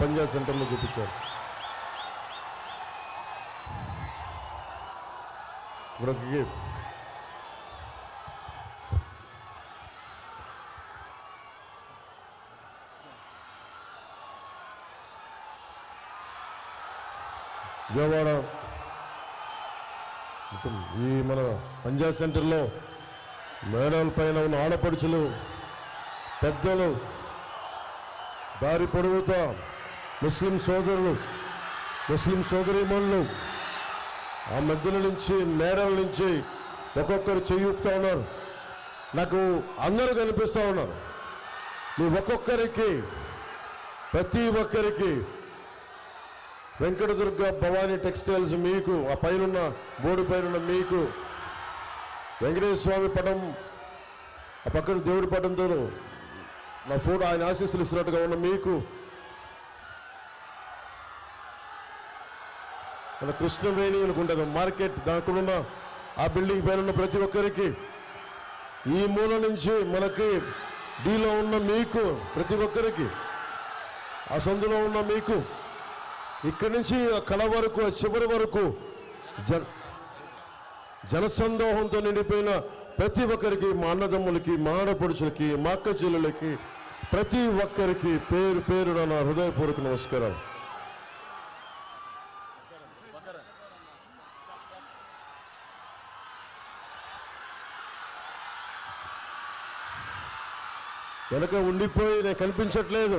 పంజా సెంటర్లో చూపించారు. ఇప్పుడు విజయవాడ ఈ మన పంజా సెంటర్లో మేడాల పైన ఉన్న ఆడపడుచులు, పెద్దలు, దారి పొడవుతా ముస్లిం సోదరులు, ముస్లిం సోదరీమణులు ఆ మధ్యల నుంచి మేడల నుంచి ఒక్కొక్కరు చెయ్యుపుతా ఉన్నారు. నాకు అందరూ కనిపిస్తూ ఉన్నారు. మీ ఒక్కొక్కరికి, ప్రతి ఒక్కరికి వెంకటదుర్గ భవానీ టెక్స్టైల్స్ మీకు, ఆ పైనున్న బోర్డు పైన మీకు వెంకటేశ్వర స్వామి పటం, ఆ పక్కన దేవుడి పటంతో నా ఫోటో ఆయన ఆశీస్సులు ఇస్తున్నట్టుగా ఉన్న మీకు, మన కృష్ణవేణి అనుకుంటుంది మార్కెట్ దానికున్న ఆ బిల్డింగ్ పైన ఉన్న ప్రతి ఒక్కరికి, ఈ మూల నుంచి మనకి డీలో ఉన్న మీకు, ప్రతి ఒక్కరికి, ఆ సందులో ఉన్న మీకు, ఇక్కడి నుంచి కళ వరకు, చివరి వరకు జనసందోహంతో నిండిపోయిన ప్రతి ఒక్కరికి, మా అన్నదమ్ములకి, మా ఆడపడుచులకి, మా అక్క చెల్లెలకి, ప్రతి ఒక్కరికి పేరు పేరున నా హృదయపూర్వక నమస్కారం. వెనక ఉండిపోయి నేను కనిపించట్లేదు,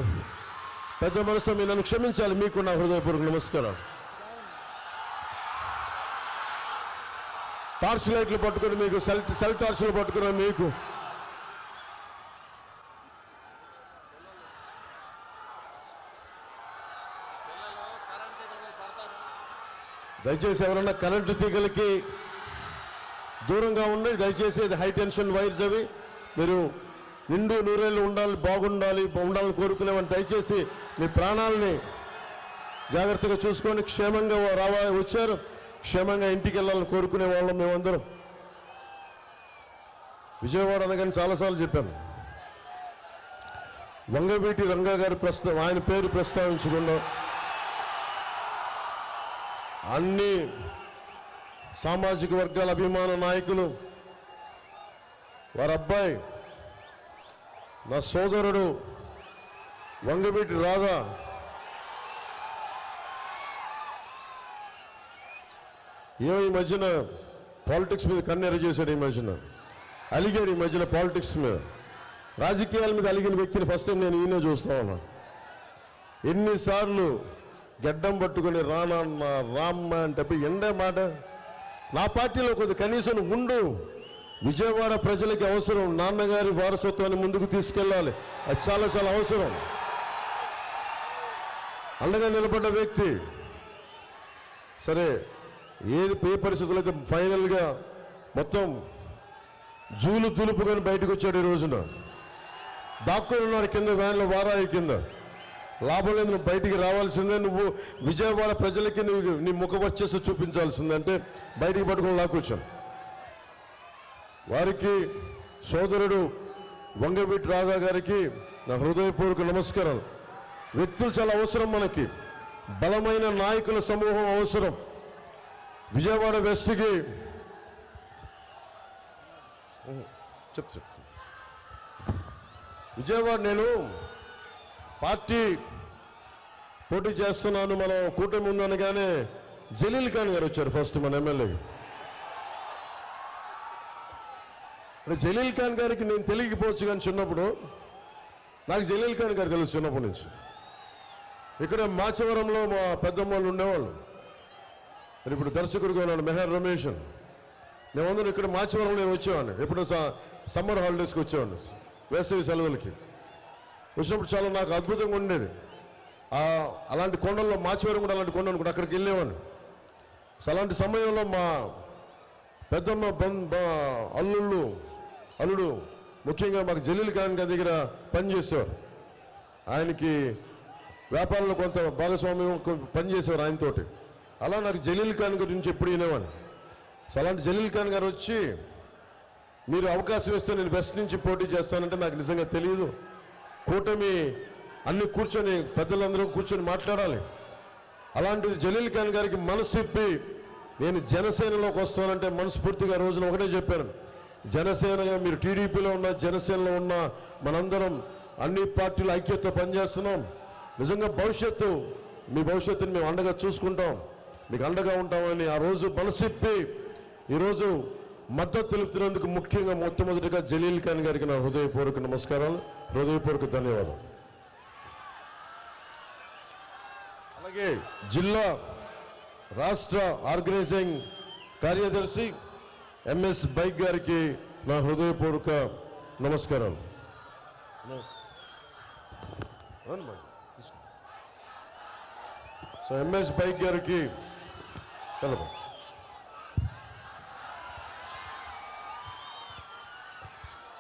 పెద్ద మనసుతో మీరు నన్ను క్షమించాలి. మీకు నా హృదయపూర్వక నమస్కారం. టార్చ్ లైట్లు పట్టుకుని మీకు, సెల్ టార్చ్లు పట్టుకున్న మీకు, దయచేసి ఎవరన్నా కరెంటు తీగలకి దూరంగా ఉండండి. దయచేసి ఇది హై టెన్షన్ వైర్స్, అవి మీరు నిండు నూరేళ్ళు ఉండాలి, ఉండాలని కోరుకునేవాడిని. దయచేసి మీ ప్రాణాలని జాగ్రత్తగా చూసుకొని క్షేమంగా వచ్చారు, క్షేమంగా ఇంటికి వెళ్ళాలని కోరుకునే వాళ్ళం మేమందరం. విజయవాడ అనగానే చాలాసార్లు చెప్పాను, వంగవీటి రంగా గారి ఆయన పేరు ప్రస్తావించకుండా అన్ని సామాజిక వర్గాల అభిమాన నాయకులు, వారి అబ్బాయి నా సోదరుడు వంగవీటి రాధా ఏమో ఈ మధ్యన పాలిటిక్స్ మీద కన్నెర చేశాడు, ఈ మధ్యన అలిగాడు, ఈ మధ్యన పాలిటిక్స్ మీద, రాజకీయాల మీద అలిగిన వ్యక్తిని ఫస్ట్ టైం నేను ఈయనే చూస్తా ఉన్నా. ఎన్నిసార్లు గడ్డం పట్టుకుని రానన్న రామ్మ అంటే ఎండే మాట. నా పార్టీలో కొద్ది కనీసం ఉండు, విజయవాడ ప్రజలకి అవసరం, నాన్నగారి వారసత్వాన్ని ముందుకు తీసుకెళ్ళాలి, అది చాలా చాలా అవసరం. అండగా నిలబడ్డ వ్యక్తి. సరే, ఏ పరిస్థితులు అయితే ఫైనల్గా మొత్తం జూలు తులుపుకొని బయటకు వచ్చాడు. ఈ రోజున దాక్కుని ఉన్నాడు కింద, వ్యాన్లో వారాయి కింద. లాభం లేదు, నువ్వు బయటికి రావాల్సిందే, నువ్వు విజయవాడ ప్రజలకి నువ్వు నీ ముఖ వర్చస్సు చూపించాల్సిందంటే బయటికి పట్టుకుని లాక్కొచ్చాను. వారికి సోదరుడు వంగవీటి రాధా గారికి నా హృదయపూర్వక నమస్కారం. వ్యక్తులు చాలా అవసరం మనకి, బలమైన నాయకుల సమూహం అవసరం. విజయవాడ వెస్ట్కి విజయవాడ నేను పార్టీ పోటీ చేస్తున్నాను, మనం కూటమి ఉందనగానే జలీల్ ఖాన్ గారు వచ్చారు ఫస్ట్ మన ఎమ్మెల్యేకి. జలీల్ ఖాన్ గారికి నేను తెలియకపోవచ్చు, కానీ చిన్నప్పుడు నాకు జలీల్ ఖాన్ గారు తెలుసు చిన్నప్పటి నుంచి. ఇక్కడ మాచవరంలో మా పెద్దమ్మలు ఉండేవాళ్ళు, మరి ఇప్పుడు దర్శకుడిగా ఉన్నాడు మెహర్ రమేష్. మేమందరం ఇక్కడ మాచవరంలో నేను వచ్చేవాడిని, ఎప్పుడు సమ్మర్ హాలిడేస్కి వచ్చేవాడిని, వేసవి సెలవులకి వచ్చినప్పుడు చాలా నాకు అద్భుతంగా ఉండేది. అలాంటి కొండల్లో మాచవరం కూడా అలాంటి కొండ అనుకుంటే అక్కడికి వెళ్ళేవాడిని. అలాంటి సమయంలో మా పెద్దమ్మ అల్లుడు ముఖ్యంగా మాకు జలీల్ ఖాన్ గారి దగ్గర పనిచేసేవారు. ఆయనకి వ్యాపారంలో కొంత భాగస్వామ్యం పనిచేసేవారు ఆయనతోటి. అలా నాకు జలీల్ ఖాన్ గురించి ఎప్పుడు వినేవాడిని. అలాంటి జలీల్ ఖాన్ గారు వచ్చి, మీరు అవకాశం ఇస్తే నేను వెస్ట్ నుంచి పోటీ చేస్తానంటే నాకు నిజంగా తెలియదు, కూటమి అన్ని కూర్చొని పెద్దలందరూ కూర్చొని మాట్లాడాలి. అలాంటిది జలీల్ ఖాన్ గారికి మనసు ఇప్పి నేను జనసేనలోకి వస్తానంటే మనస్ఫూర్తిగా రోజున ఒకటే చెప్పాను, జనసేనగా మీరు టీడీపీలో ఉన్న జనసేనలో ఉన్న మనందరం అన్ని పార్టీల ఐక్యతతో పనిచేస్తున్నాం. నిజంగా మీ భవిష్యత్తుని మేము అండగా చూసుకుంటాం, మీకు అండగా ఉంటామని ఆ రోజు మనసిప్పి ఈరోజు మద్దతు తెలుపుతున్నందుకు ముఖ్యంగా మొట్టమొదటిగా జలీల్ ఖాన్ గారికి నా హృదయపూర్వక నమస్కారాలు, హృదయపూర్వక ధన్యవాదాలు. అలాగే జిల్లా రాష్ట్ర ఆర్గనైజింగ్ కార్యదర్శి ఎంఎస్ బైక్ గారికి నా హృదయపూర్వక నమస్కారాలు. సో ఎంఎస్ బైక్ గారికి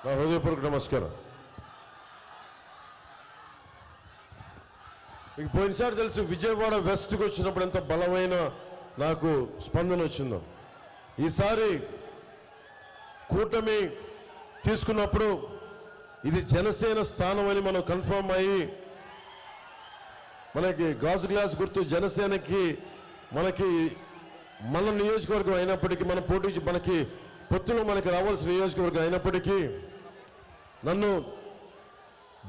నా హృదయపూర్వక నమస్కారం. మీకు పోయినసారి తెలుసు విజయవాడ వెస్ట్కి వచ్చినప్పుడు ఎంత బలమైన నాకు స్పందన వచ్చిందో. ఈసారి కూటమి తీసుకున్నప్పుడు ఇది జనసేన స్థానం అని మనం కన్ఫర్మ్ అయ్యి మనకి గాజు గ్లాస్ గుర్తు జనసేనకి మన నియోజకవర్గం అయినప్పటికీ మన పోటీ మనకి పొత్తులో మనకి రావాల్సిన నియోజకవర్గం అయినప్పటికీ నన్ను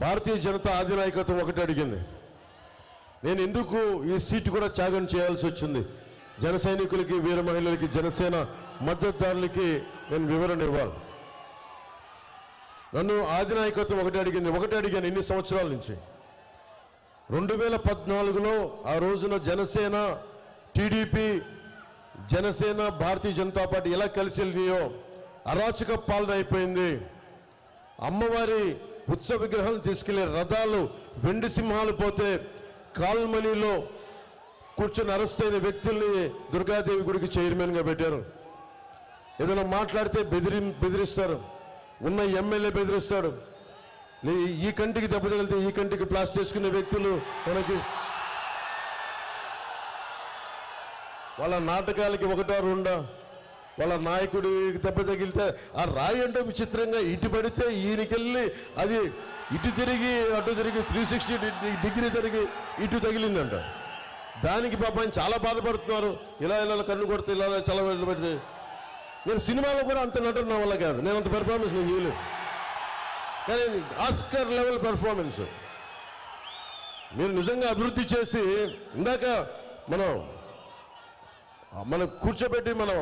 భారతీయ జనతా అధినాయకత్వం ఒకటి అడిగింది. నేను ఎందుకు ఈ సీటు కూడా త్యాగం చేయాల్సి వచ్చింది, జన సైనికులకి వీర మహిళలకి జనసేన మద్దతుదారులకి నేను వివరణ ఇవ్వాలి. నన్ను అధినాయకత్వం ఒకటి అడిగాను ఇన్ని సంవత్సరాల నుంచి. 2014లో ఆ రోజున జనసేన టీడీపీ జనసేన భారతీయ జనతా పార్టీ ఎలా కలిసి వెళ్ళినాయో అరాచక పాలన అయిపోయింది. అమ్మవారి ఉత్సవ విగ్రహాలను తీసుకెళ్లే రథాలు వెండి సింహాలు పోతే కాల్మనీలో కూర్చొని అరెస్ట్ అయిన వ్యక్తుల్ని దుర్గాదేవి గుడికి చైర్మన్ గా పెట్టారు. ఏదైనా మాట్లాడితే బెదిరిస్తారు, ఉన్న ఎమ్మెల్యే బెదిరిస్తాడు. ఈ కంటికి దెబ్బ తగిలితే ఈ కంటికి ప్లాస్టర్ వేసుకునే వ్యక్తులు మనకి వాళ్ళ నాటకాలకి ఒకటో రెండో, వాళ్ళ నాయకుడికి దెబ్బ తగిలితే ఆ రాయి అంటే విచిత్రంగా ఇటు పడితే ఈయనకెళ్ళి అది ఇటు తిరిగి అటు తిరిగి 360 డిగ్రీ తిరిగి ఇటు తగిలిందంట. దానికి పాపం చాలా బాధపడుతున్నారు. ఇలా కన్ను కొడితే ఇలా చాలా పెడితే నేను సినిమాలో కూడా అంత నటన నా వల్ల కాదు, నేను అంత పెర్ఫార్మెన్స్ నేను చేయలేదు. కానీ ఆస్కర్ లెవెల్ పెర్ఫార్మెన్స్ మీరు నిజంగా అభివృద్ధి చేసి ఇందాక మనం కూర్చోబెట్టి మనం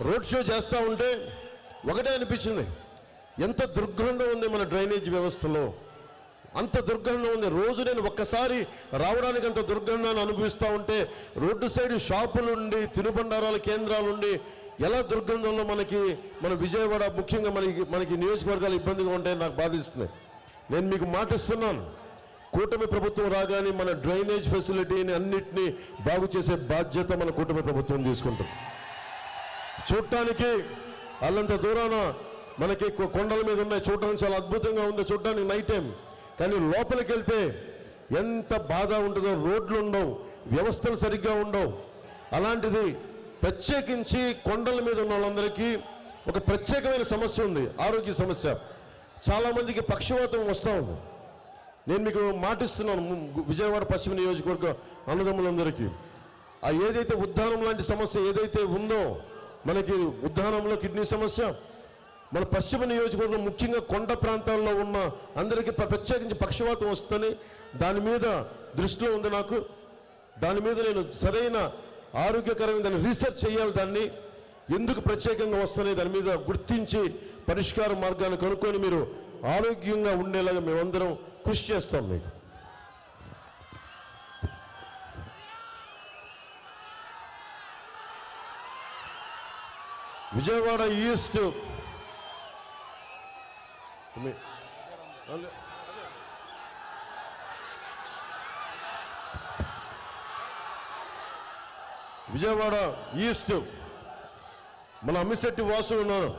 రోడ్ షో చేస్తూ ఉంటే ఒకటే అనిపించింది, ఎంత దుర్గంధం ఉంది మన డ్రైనేజ్ వ్యవస్థలో, అంత దుర్గంధం ఉంది. రోజు నేను ఒక్కసారి రావడానికి అంత దుర్గంధాన్ని అనుభవిస్తూ ఉంటే రోడ్డు సైడ్ షాపులుండి తినుబండారాల కేంద్రాలుండి ఎలా దుర్గంధంలో మన విజయవాడ ముఖ్యంగా మనకి నియోజకవర్గాలు ఇబ్బందిగా ఉంటాయని నాకు బాధిస్తుంది. నేను మీకు మాటిస్తున్నాను, కూటమి ప్రభుత్వం రాగానే మన డ్రైనేజ్ ఫెసిలిటీని అన్నిటినీ బాగు చేసే బాధ్యత మన కూటమి ప్రభుత్వం తీసుకుంటుంది. చూడటానికి అల్లంత దూరాన మనకి కొండల మీద ఉన్నాయి, చూడటానికి చాలా అద్భుతంగా ఉంది చూడటానికి నైట్ టైం. కానీ లోపలికి వెళ్తే ఎంత బాధ ఉంటుందో, రోడ్లు ఉండవు, వ్యవస్థలు సరిగ్గా ఉండవు. అలాంటిది ప్రత్యేకించి కొండల మీద ఉన్న వాళ్ళందరికీ ఒక ప్రత్యేకమైన సమస్య ఉంది, ఆరోగ్య సమస్య. చాలా మందికి పక్షవాతం వస్తూ ఉంది. నేను మీకు మాటిస్తున్నాను, విజయవాడ పశ్చిమ నియోజకవర్గ అన్నదమ్ములందరికీ ఏదైతే ఉద్దానం లాంటి సమస్య ఏదైతే ఉందో, మనకి ఉద్దానంలో కిడ్నీ సమస్య, మన పశ్చిమ నియోజకవర్గం ముఖ్యంగా కొండ ప్రాంతాల్లో ఉన్న అందరికీ ప్రత్యేకించి పక్షవాతం వస్తుందని దాని మీద దృష్టిలో ఉంది నాకు. దాని మీద నేను సరైన ఆరోగ్యకరమైన దాన్ని రీసెర్చ్ చేయాలి, దాన్ని ఎందుకు ప్రత్యేకంగా వస్తున్నాయి దాని మీద గుర్తించి పరిష్కార మార్గాన్ని కనుక్కొని మీరు ఆరోగ్యంగా ఉండేలాగా మేమందరం కృషి చేస్తాం. మీకు విజయవాడ ఈస్ట్ విజయవాడ ఈస్ట్ మన అమ్మిశెట్టి వాసు ఉన్నారు.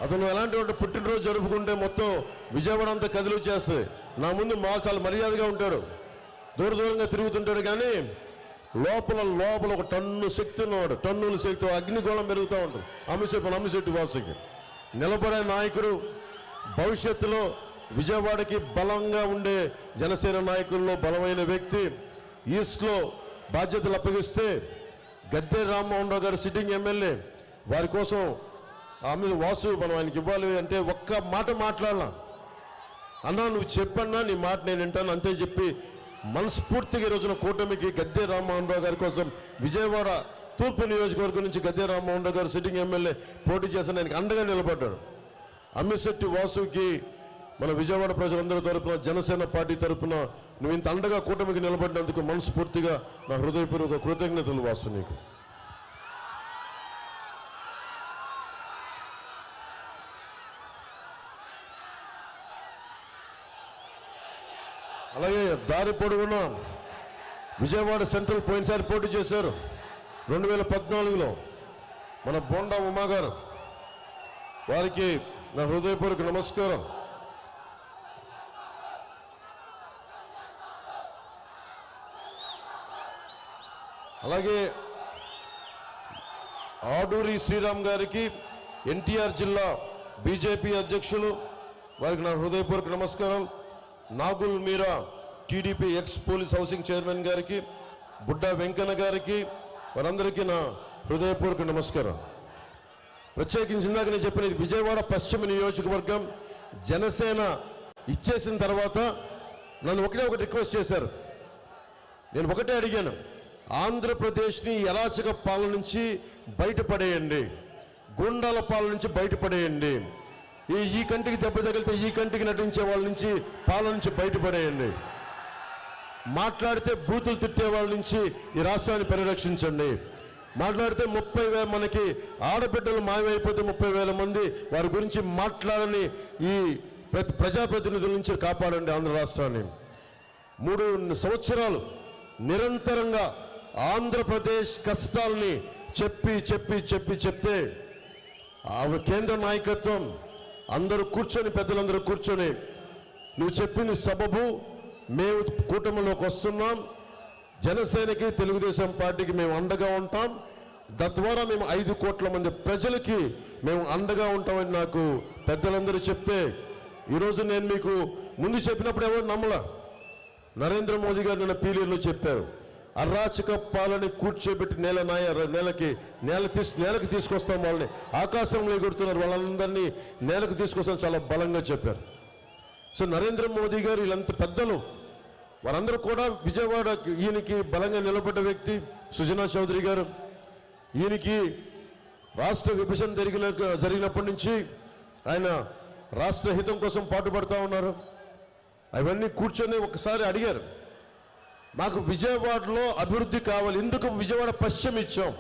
అతను ఎలాంటి పుట్టినరోజు జరుపుకుంటే మొత్తం విజయవాడ అంతా కదిలి వచ్చేస్తుంది. నా ముందు చాలా మర్యాదగా ఉంటాడు, దూరంగా తిరుగుతుంటాడు. కానీ లోపల ఒక టన్ను శక్తి ఉన్నవాడు, టన్నుల శక్తి, అగ్నిగోళం పెరుగుతూ ఉంటుంది అమ్మిశెట్టి వాసుకి. నిలబడే నాయకుడు, భవిష్యత్తులో విజయవాడకి బలంగా ఉండే జనసేన నాయకుల్లో బలమైన వ్యక్తి. ఈస్ట్లో బాధ్యతలు అప్పగిస్తే గద్దె రామ్మోహన్ రావు గారు సిట్టింగ్ ఎమ్మెల్యే, వారి కోసం ఆమె వాసు మనం ఆయనకి ఇవ్వాలి అంటే ఒక్క మాట మాట్లాడాల. అన్నా నువ్వు చెప్పన్నా నీ మాట నేను వింటాను అంతే చెప్పి మనస్ఫూర్తిగా ఈ రోజున కూటమికి గద్దె రామ్మోహన్ రావు గారి కోసం విజయవాడ తూర్పు నియోజకవర్గం నుంచి గద్దె రామ్మోహన్ రావు గారు సిట్టింగ్ ఎమ్మెల్యే పోటీ చేసిన ఆయనకి అండగా నిలబడ్డాడు. అమ్మిశెట్టి వాసుకి మన విజయవాడ ప్రజలందరి తరపున జనసేన పార్టీ తరపున నువ్వు ఇంత అండగా కూటమికి నిలబడినందుకు మనస్ఫూర్తిగా నా హృదయపూర్వక కృతజ్ఞతలు వాసు నీకు. అలాగే దారి పొడుగున విజయవాడ సెంట్రల్ పోయినసారి పోటీ చేశారు 2014లో మన బోండా ఉమా గారు, వారికి నా హృదయపూర్వక నమస్కారం. అలాగే ఆడూరి శ్రీరామ్ గారికి ఎన్టీఆర్ జిల్లా బీజేపీ అధ్యక్షులు, వారికి నా హృదయపూర్వక నమస్కారం. Nagul Meera TDP ex police housing chairman గారికి, బుడ్డా వెంకన్న గారికి, వారందరికీ నా హృదయపూర్వక నమస్కారం. ప్రత్యేకించి ఇందాక నేను చెప్పిన విజయవాడ పశ్చిమ నియోజకవర్గం జనసేన ఇచ్చేసిన తర్వాత నన్ను ఒకటి రిక్వెస్ట్ చేశారు. నేను ఒకటే అడిగాను, ఆంధ్రప్రదేశ్ని అరాచక పాలన నుంచి బయటపడేయండి, గుండాల పాలన నుంచి బయటపడేయండి, ఈ కంటికి దెబ్బ తగిలితే ఈ కంటికి నటించే వాళ్ళ నుంచి పాలన నుంచి బయటపడేయండి, మాట్లాడితే బూతులు తిట్టే వాళ్ళ నుంచి ఈ రాష్ట్రాన్ని పరిరక్షించండి, మాట్లాడితే 30,000 మనకి ఆడబిడ్డలు మాయమైపోతే 30,000 మంది వారి గురించి మాట్లాడని ఈ ప్రజాప్రతినిధుల నుంచి కాపాడండి ఆంధ్ర రాష్ట్రాన్ని. 3 సంవత్సరాలు నిరంతరంగా ఆంధ్రప్రదేశ్ కష్టాలని చెప్తే కేంద్ర నాయకత్వం అందరూ కూర్చొని, పెద్దలందరూ కూర్చొని నువ్వు చెప్పింది సబబు, మేము కూటమిలోకి వస్తున్నాం, జనసేనకి తెలుగుదేశం పార్టీకి మేము అండగా ఉంటాం, తద్వారా మేము 5 కోట్ల మంది ప్రజలకి మేము అండగా ఉంటామని నాకు పెద్దలందరూ చెప్తే ఈరోజు నేను మీకు ముందు చెప్పినప్పుడు ఎవరు నమ్మలా. నరేంద్ర మోదీ గారు నిన్న పీలీలో చెప్పారు, అరాచక పాలన కూర్చోబెట్టి నేలకి తీసుకొస్తాం, వాళ్ళని ఆకాశంలో ఎగురుతున్నారు, వాళ్ళందరినీ నేలకు తీసుకొస్తాం చాలా బలంగా చెప్పారు. సో నరేంద్ర మోదీ గారు వీళ్ళంత పెద్దలు వారందరూ కూడా విజయవాడ ఈయనకి బలంగా నిలబడ్డ వ్యక్తి సుజనా చౌదరి గారు. ఈయనకి రాష్ట్ర విభజన జరిగినప్పటి నుంచి ఆయన రాష్ట్ర హితం కోసం పాటుపడతా ఉన్నారు. అవన్నీ కూర్చొని ఒకసారి అడిగారు, మాకు విజయవాడలో అభివృద్ధి కావాలి, ఎందుకు విజయవాడ పశ్చిమ ఇచ్చాం,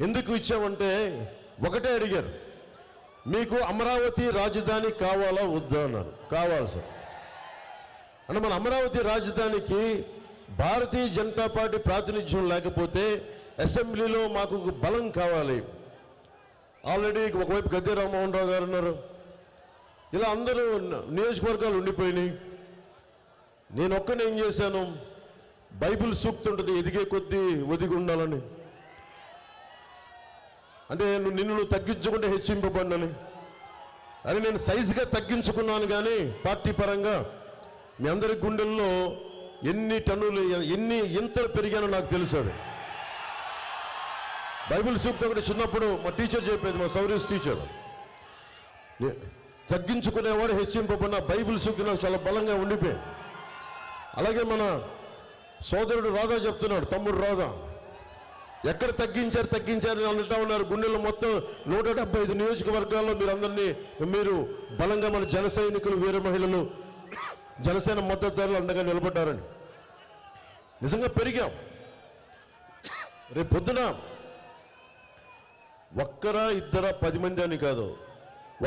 ఎందుకు ఇచ్చామంటే ఒకటే అడిగారు, మీకు అమరావతి రాజధాని కావాలా వద్దా అన్నారు. కావాలి సార్ అంటే మన అమరావతి రాజధానికి భారతీయ జనతా పార్టీ ప్రాతినిధ్యం లేకపోతే అసెంబ్లీలో మాకు బలం కావాలి. ఆల్రెడీ ఒకవైపు గద్దె రామ్మోహన్ రావు గారు ఉన్నారు, ఇలా అందరూ నియోజకవర్గాలు ఉండిపోయినాయి. నేను ఒక్కనే ఏం చేశాను, బైబిల్ సూక్తుంటుంది ఎదిగే కొద్దీ ఒదిగి ఉండాలని, అంటే నిన్ను తగ్గించుకుంటే హెచ్చింపబడినని. అని నేను సైజుగా తగ్గించుకున్నాను కానీ పార్టీ పరంగా మీ అందరి గుండెల్లో ఎన్ని టన్నులు ఎంతలు పెరిగానో నాకు తెలుసు. అది బైబిల్ సూక్తం ఒకటి చిన్నప్పుడు మా టీచర్ చెప్పేది, మా సౌరీస్ టీచర్, తగ్గించుకునేవాడు హెచ్చింపబడిన బైబిల్ సూక్తి నాకు చాలా బలంగా ఉండిపోయింది. అలాగే మన సోదరుడు రాధా చెప్తున్నాడు, తమ్ముడు రాధా, ఎక్కడ తగ్గించారు అంటా ఉన్నారు. గుండెల్లో మొత్తం 175 నియోజకవర్గాల్లో మీరు బలంగా మన జన సైనికులు, వీర మహిళలు, జనసేన మద్దతుదారులు అండగా నిలబడ్డారని. నిజంగా పెరిగాం. రేపు పొద్దున ఒక్కరా ఇద్దరా 10 మంది అని కాదు,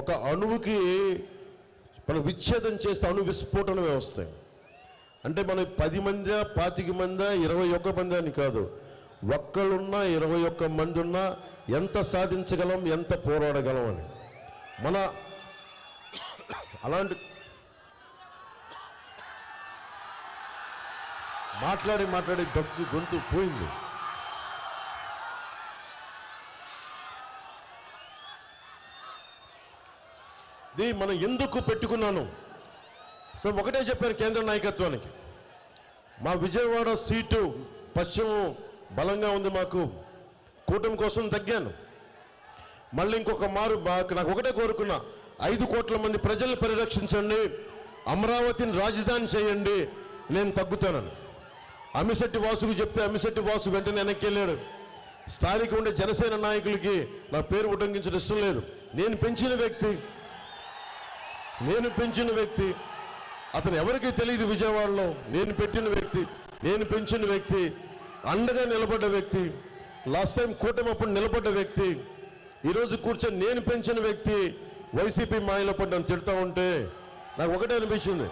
ఒక అణువుకి మనం విచ్ఛేదం చేస్తే అణు విస్ఫోటనమే వస్తాయి. అంటే మనం 10 మందా 25 మందా 21 మంది అని కాదు, ఒక్కళ్ళున్నా 21 మంది ఉన్నా ఎంత సాధించగలం, ఎంత పోరాడగలం అని మన అలాంటి మాట్లాడి గొంతు పోయింది. ఇది మనం ఎందుకు పెట్టుకున్నాను? సో ఒకటే చెప్పారు కేంద్ర నాయకత్వానికి, మా విజయవాడ సీటు పశ్చిమం బలంగా ఉంది, మాకు కూటమి కోసం తగ్గాను. మళ్ళీ ఇంకొక మారు నాకు ఒకటే కోరుకున్నా, 5 కోట్ల మంది ప్రజల్ని పరిరక్షించండి, అమరావతిని రాజధాని చేయండి, నేను తగ్గుతానని. అమిశెట్టి వాసుకు చెప్తే అమిశెట్టి వాసు వెంటనే వెనక్కి వెళ్ళాడు. స్థానిక ఉండే జనసేన నాయకులకి నా పేరు ఉటంకించడం ఇష్టం లేదు. నేను పెంచిన వ్యక్తి అతను ఎవరికీ తెలియదు విజయవాడలో. నేను పెంచిన వ్యక్తి, అండగా నిలబడ్డ వ్యక్తి, లాస్ట్ టైం కూటమి అప్పుడు నిలబడ్డ వ్యక్తి, ఈరోజు కూర్చొని నేను పెంచిన వ్యక్తి వైసీపీ మాయలో పడ్డాను తిడతా ఉంటే నాకు ఒకటే అనిపించింది,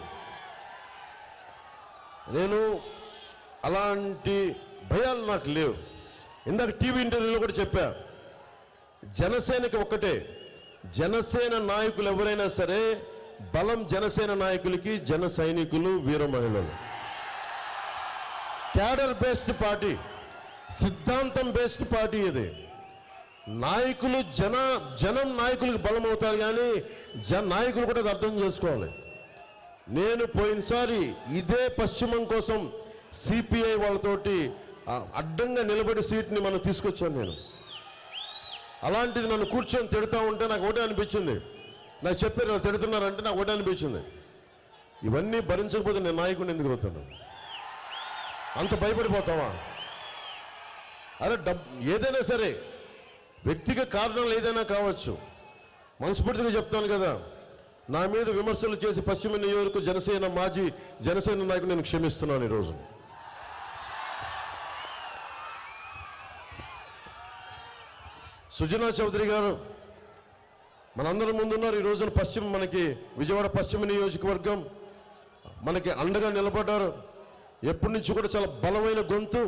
నేను అలాంటి భయాలు నాకు లేవు. ఇందాక టీవీ ఇంటర్వ్యూలో కూడా చెప్పా, జనసేనకి ఒక్కటే, జనసేన నాయకులు ఎవరైనా సరే బలం జనసేన నాయకులకి, జన సైనికులు, వీర మహిళలు. క్యాడర్ బేస్డ్ పార్టీ, సిద్ధాంతం బేస్డ్ పార్టీ ఇది. నాయకులు జనం నాయకులకు బలం అవుతారు, కానీ నాయకులు కూడా అర్థం చేసుకోవాలి. నేను పోయినసారి ఇదే పశ్చిమం కోసం సిపిఐ వాళ్ళతోటి అడ్డంగా నిలబడి సీట్ని మనం తీసుకొచ్చాను నేను. అలాంటిది నన్ను కూర్చొని తిడతా ఉంటే నాకు ఒకటే అనిపించింది, నాకు చెప్పారు వాళ్ళు తిడుతున్నారంటే నాకు ఒకటే అనిపించింది, ఇవన్నీ భరించకపోతే నేను నాయకుడిని ఎందుకు అవుతాను? అంత భయపడిపోతావా? అరే ఏదైనా సరే వ్యక్తిగత కారణాలు ఏదైనా కావచ్చు, మనస్ఫూర్తిగా చెప్తాను కదా, నా మీద విమర్శలు చేసి పశ్చిమ నియోజకవర్గ మాజీ జనసేన నాయకుడు నేను క్షమిస్తున్నాను ఈరోజు. సుజనా చౌదరి గారు మనందరం ముందున్నారు. ఈ రోజున మనకి విజయవాడ పశ్చిమ నియోజకవర్గం మనకి అండగా నిలబడ్డారు. ఎప్పటి నుంచి కూడా చాలా బలమైన గొంతు,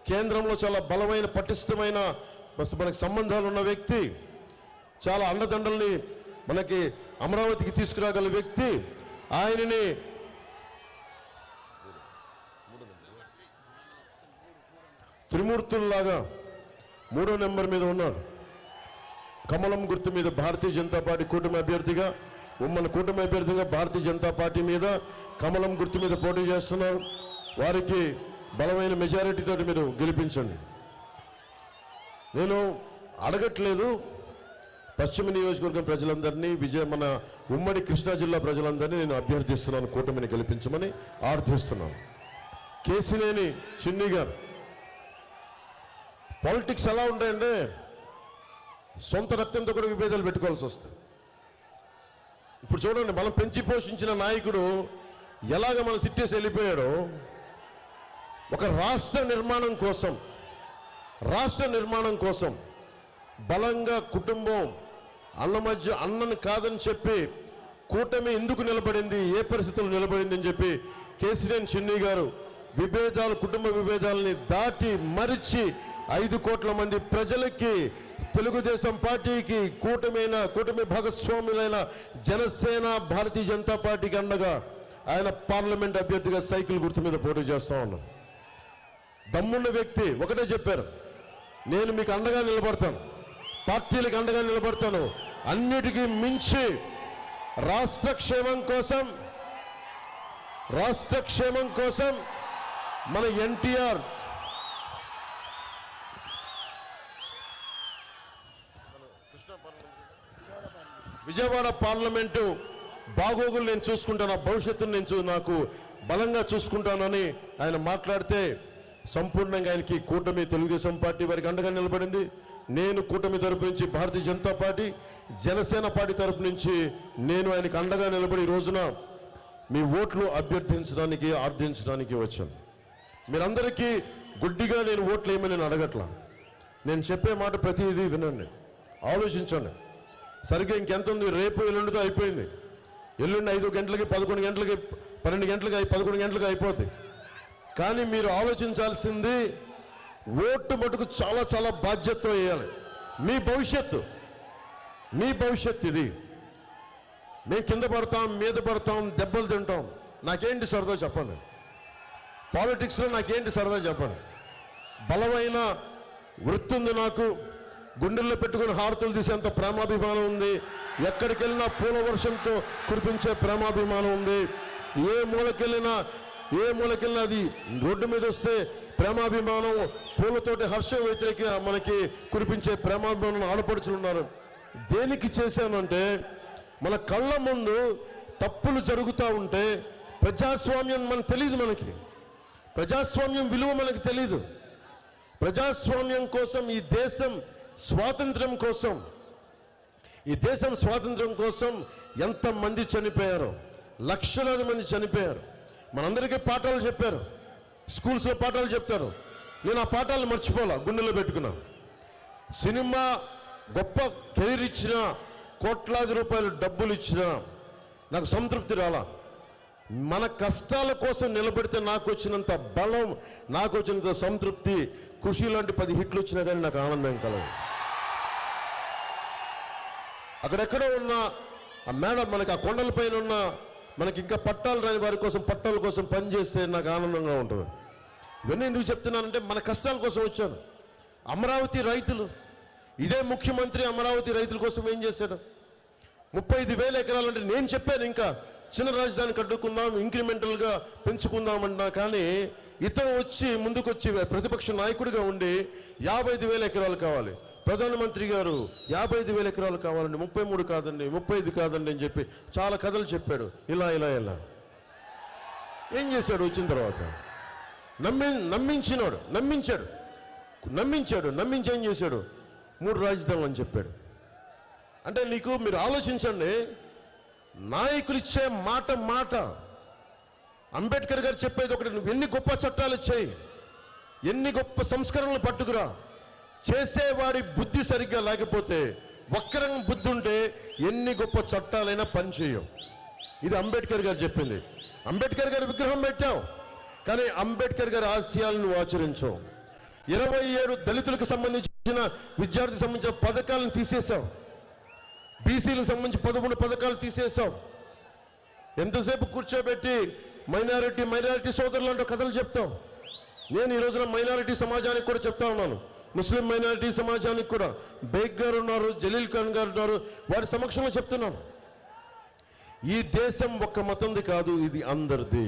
కేంద్రంలో చాలా బలమైన పటిష్టమైన మనకి సంబంధాలు ఉన్న వ్యక్తి, చాలా అండదండల్ని మనకి అమరావతికి తీసుకురాగల వ్యక్తి. ఆయనని త్రిమూర్తుల్లాగా 3వ నెంబర్ మీద ఉన్నాడు. కమలం గుర్తు మీద భారతీయ జనతా పార్టీ కూటమి అభ్యర్థిగా, ఉమ్మడి కూటమి అభ్యర్థిగా భారతీయ జనతా పార్టీ మీద కమలం గుర్తు మీద పోటీ చేస్తున్నారు. వారికి బలమైన మెజారిటీతో మీరు గెలిపించండి. నేను అడగట్లేదు, పశ్చిమ నియోజకవర్గం ప్రజలందరినీ, మన ఉమ్మడి కృష్ణా జిల్లా ప్రజలందరినీ నేను అభ్యర్థిస్తున్నాను, కూటమిని గెలిపించమని ఆర్థిస్తున్నాను. కేసినేని చిన్ని గారు, పాలిటిక్స్ ఎలా ఉంటాయంటే సొంత రక్తంతో కూడా విభేదాలు పెట్టుకోవాల్సి వస్తుంది. ఇప్పుడు చూడండి, మనం పెంచి పోషించిన నాయకుడు ఎలాగ మనం తిట్టేసి వెళ్ళిపోయాడో, ఒక రాష్ట్ర నిర్మాణం కోసం బలంగా కుటుంబం అన్నని కాదని చెప్పి కూటమి ఎందుకు నిలబడింది, ఏ పరిస్థితుల్లో నిలబడింది అని చెప్పి కేసినేని చిన్ని గారు కుటుంబ విభేదాలని దాటి మరిచి 5 కోట్ల మంది ప్రజలకి, తెలుగుదేశం పార్టీకి, కూటమి భాగస్వాములైన జనసేన, భారతీయ జనతా పార్టీకి అండగా ఆయన పార్లమెంట్ అభ్యర్థిగా సైకిల్ గుర్తు మీద పోటీ చేస్తా ఉన్నాను. దమ్మున్న వ్యక్తి ఒకటే చెప్పారు, నేను మీకు అండగా నిలబడతాను, పార్టీలకు అండగా నిలబడతాను, అన్నిటికీ మించి రాష్ట్ర క్షేమం కోసం మన ఎన్టీఆర్ విజయవాడ పార్లమెంటు బాగోగులు నేను చూసుకుంటాను, భవిష్యత్తును నాకు బలంగా చూసుకుంటానని ఆయన మాట్లాడితే సంపూర్ణంగా ఆయనకి కూటమి తెలుగుదేశం పార్టీ వారికి అండగా నిలబడింది. నేను కూటమి తరపు నుంచి భారతీయ జనతా పార్టీ, జనసేన పార్టీ తరపు నుంచి నేను ఆయనకు అండగా నిలబడి ఈ రోజున మీ ఓట్లు ఆర్థించడానికి వచ్చాను. మీరందరికీ గుడ్డిగా నేను ఓట్లు వేయమని నేను అడగట్లా. నేను చెప్పే మాట ప్రతిదీ వినండి, ఆలోచించండి. సరిగ్గా ఇంకెంత ఉంది, రేపు ఎల్లుండితో అయిపోయింది. ఎల్లుండి 5 గంటలకి 11 గంటలకి 12 గంటలకి 11 గంటలకి అయిపోద్ది. కానీ మీరు ఆలోచించాల్సింది ఓటు మటుకు చాలా చాలా బాధ్యతతో వేయాలి. మీ భవిష్యత్తు ఇది. మేము కింద పడతాం, మీద పడతాం, దెబ్బలు తింటాం, నాకేంటి సరదా చెప్పండి. పాలిటిక్స్లో నాకేంటి సరదా చెప్పండి. బలమైన వృత్తి ఉంది నాకు, గుండెల్లో పెట్టుకుని హారతులు తీసేంత ప్రేమాభిమానం ఉంది. ఎక్కడికి వెళ్ళినా పూల వర్షంతో కురిపించే ప్రేమాభిమానం ఉంది. ఏ మూలకెళ్ళినా అది రోడ్డు మీద వస్తే ప్రేమాభిమానం, పూలతోటి హర్షం వ్యతిరేక మనకి కురిపించే ప్రేమాభిమానం ఆడపడుచులు ఉన్నారు. దేనికి చేశానంటే, మన కళ్ళ ముందు తప్పులు జరుగుతూ ఉంటే ప్రజాస్వామ్యం మనకు తెలియదు. ప్రజాస్వామ్యం విలువ మనకు తెలియదు. ప్రజాస్వామ్యం కోసం ఈ దేశం స్వాతంత్ర్యం కోసం ఎంతమంది చనిపోయారో, లక్షలాది మంది చనిపోయారు. మనందరికీ పాఠాలు చెప్పారు, స్కూల్స్లో పాఠాలు చెప్తారు. నేను ఆ పాఠాలను మర్చిపోలా, గుండెలో పెట్టుకున్నాను. సినిమా గొప్ప కెరీర్ ఇచ్చినా, కోట్లాది రూపాయలు డబ్బులు ఇచ్చినా నాకు సంతృప్తి రాలా. మన కష్టాల కోసం నిలబడితే నాకు వచ్చినంత బలం, నాకు వచ్చినంత సంతృప్తి, ఖుషి లాంటి 10 హిట్లు వచ్చినా కానీ నాకు ఆనందం కలదు. అక్కడెక్కడో ఉన్న ఆ మేడం, మనకి ఆ కొండలపైన ఉన్న మనకి ఇంకా పట్టాలు రాని వారి కోసం, పట్టాల కోసం పనిచేస్తే నాకు ఆనందంగా ఉంటుంది. ఇవన్నీ ఎందుకు చెప్తున్నానంటే, మన కష్టాల కోసం వచ్చాను. అమరావతి రైతులు, ఇదే ముఖ్యమంత్రి అమరావతి రైతుల కోసం ఏం చేశాడు? 35,000 ఎకరాలంటే నేను చెప్పాను, ఇంకా చిన్న రాజధాని కట్టుకుందాం, ఇంక్రిమెంటల్గా పెంచుకుందామన్నా. కానీ ఇతను వచ్చి ముందుకొచ్చి ప్రతిపక్ష నాయకుడిగా ఉండి 55,000 ఎకరాలు కావాలి, ప్రధానమంత్రి గారు 55,000 ఎకరాలు కావాలండి, 33 కాదండి, 35 కాదండి అని చెప్పి చాలా కథలు చెప్పాడు. ఇలా ఏం చేశాడు? వచ్చిన తర్వాత నమ్మించి ఏం చేశాడు? 3 రాజధానులు అని చెప్పాడు. అంటే మీరు ఆలోచించండి, నాయకులు ఇచ్చే మాట. అంబేద్కర్ గారు చెప్పేది ఒకటి, నువ్వు ఎన్ని గొప్ప చట్టాలు ఇచ్చాయి, ఎన్ని గొప్ప సంస్కరణలు పట్టుకురా, చేసేవాడి బుద్ధి సరిగ్గా లేకపోతే, వక్రంగా బుద్ధి ఉంటే ఎన్ని గొప్ప చట్టాలైనా పనిచేయం. ఇది అంబేద్కర్ గారు చెప్పింది. అంబేద్కర్ గారి విగ్రహం పెట్టావు, కానీ అంబేద్కర్ గారి ఆశయాలను ఆచరించావు. 27 దళితులకు సంబంధించిన విద్యార్థికి సంబంధించిన పథకాలను తీసేశావు. బీసీలకు సంబంధించి 13 పథకాలు తీసేశావు. ఎంతసేపు కూర్చోబెట్టి మైనారిటీ సోదరులు అంటూ కథలు చెప్తాం. నేను ఈ రోజున మైనారిటీ సమాజానికి కూడా చెప్తా ఉన్నాను, ముస్లిం మైనారిటీ సమాజానికి కూడా. బేగ్ గారు ఉన్నారు, జలీల్ ఖాన్ గారు ఉన్నారు, వారి సమక్షంలో చెప్తున్నాను, ఈ దేశం ఒక్క మతంది కాదు, ఇది అందరిది.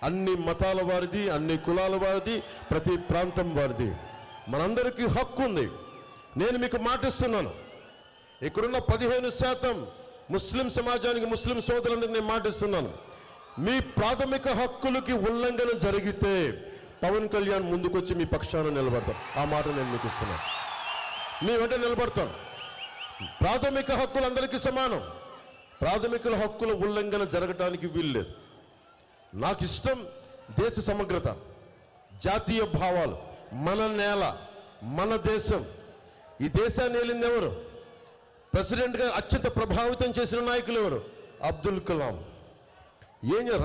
అన్ని మతాల వారిది, అన్ని కులాల వారిది, ప్రతి ప్రాంతం వారిది. మనందరికీ హక్కు ఉంది. నేను మీకు మాటిస్తున్నాను, ఇక్కడున్న 15% ముస్లిం సమాజానికి, ముస్లిం సోదరులందరికీ నేను మాటిస్తున్నాను, మీ ప్రాథమిక హక్కులకి ఉల్లంఘన జరిగితే పవన్ కళ్యాణ్ ముందుకొచ్చి మీ పక్షాన నిలబడతాం. ఆ మాట నేను మీకు ఇస్తున్నాను. మీ వెంట నిలబడతాను. ప్రాథమిక హక్కులు అందరికీ సమానం. ప్రాథమిక హక్కుల ఉల్లంఘన జరగటానికి వీల్లేదు. నాకు ఇష్టం దేశ సమగ్రత, జాతీయ భావాలు, మన నేల, మన దేశం. ఈ దేశాన్ని ఏలింది ఎవరు? ప్రెసిడెంట్గా అత్యంత ప్రభావితం చేసిన నాయకులు ఎవరు? అబ్దుల్ కలాం.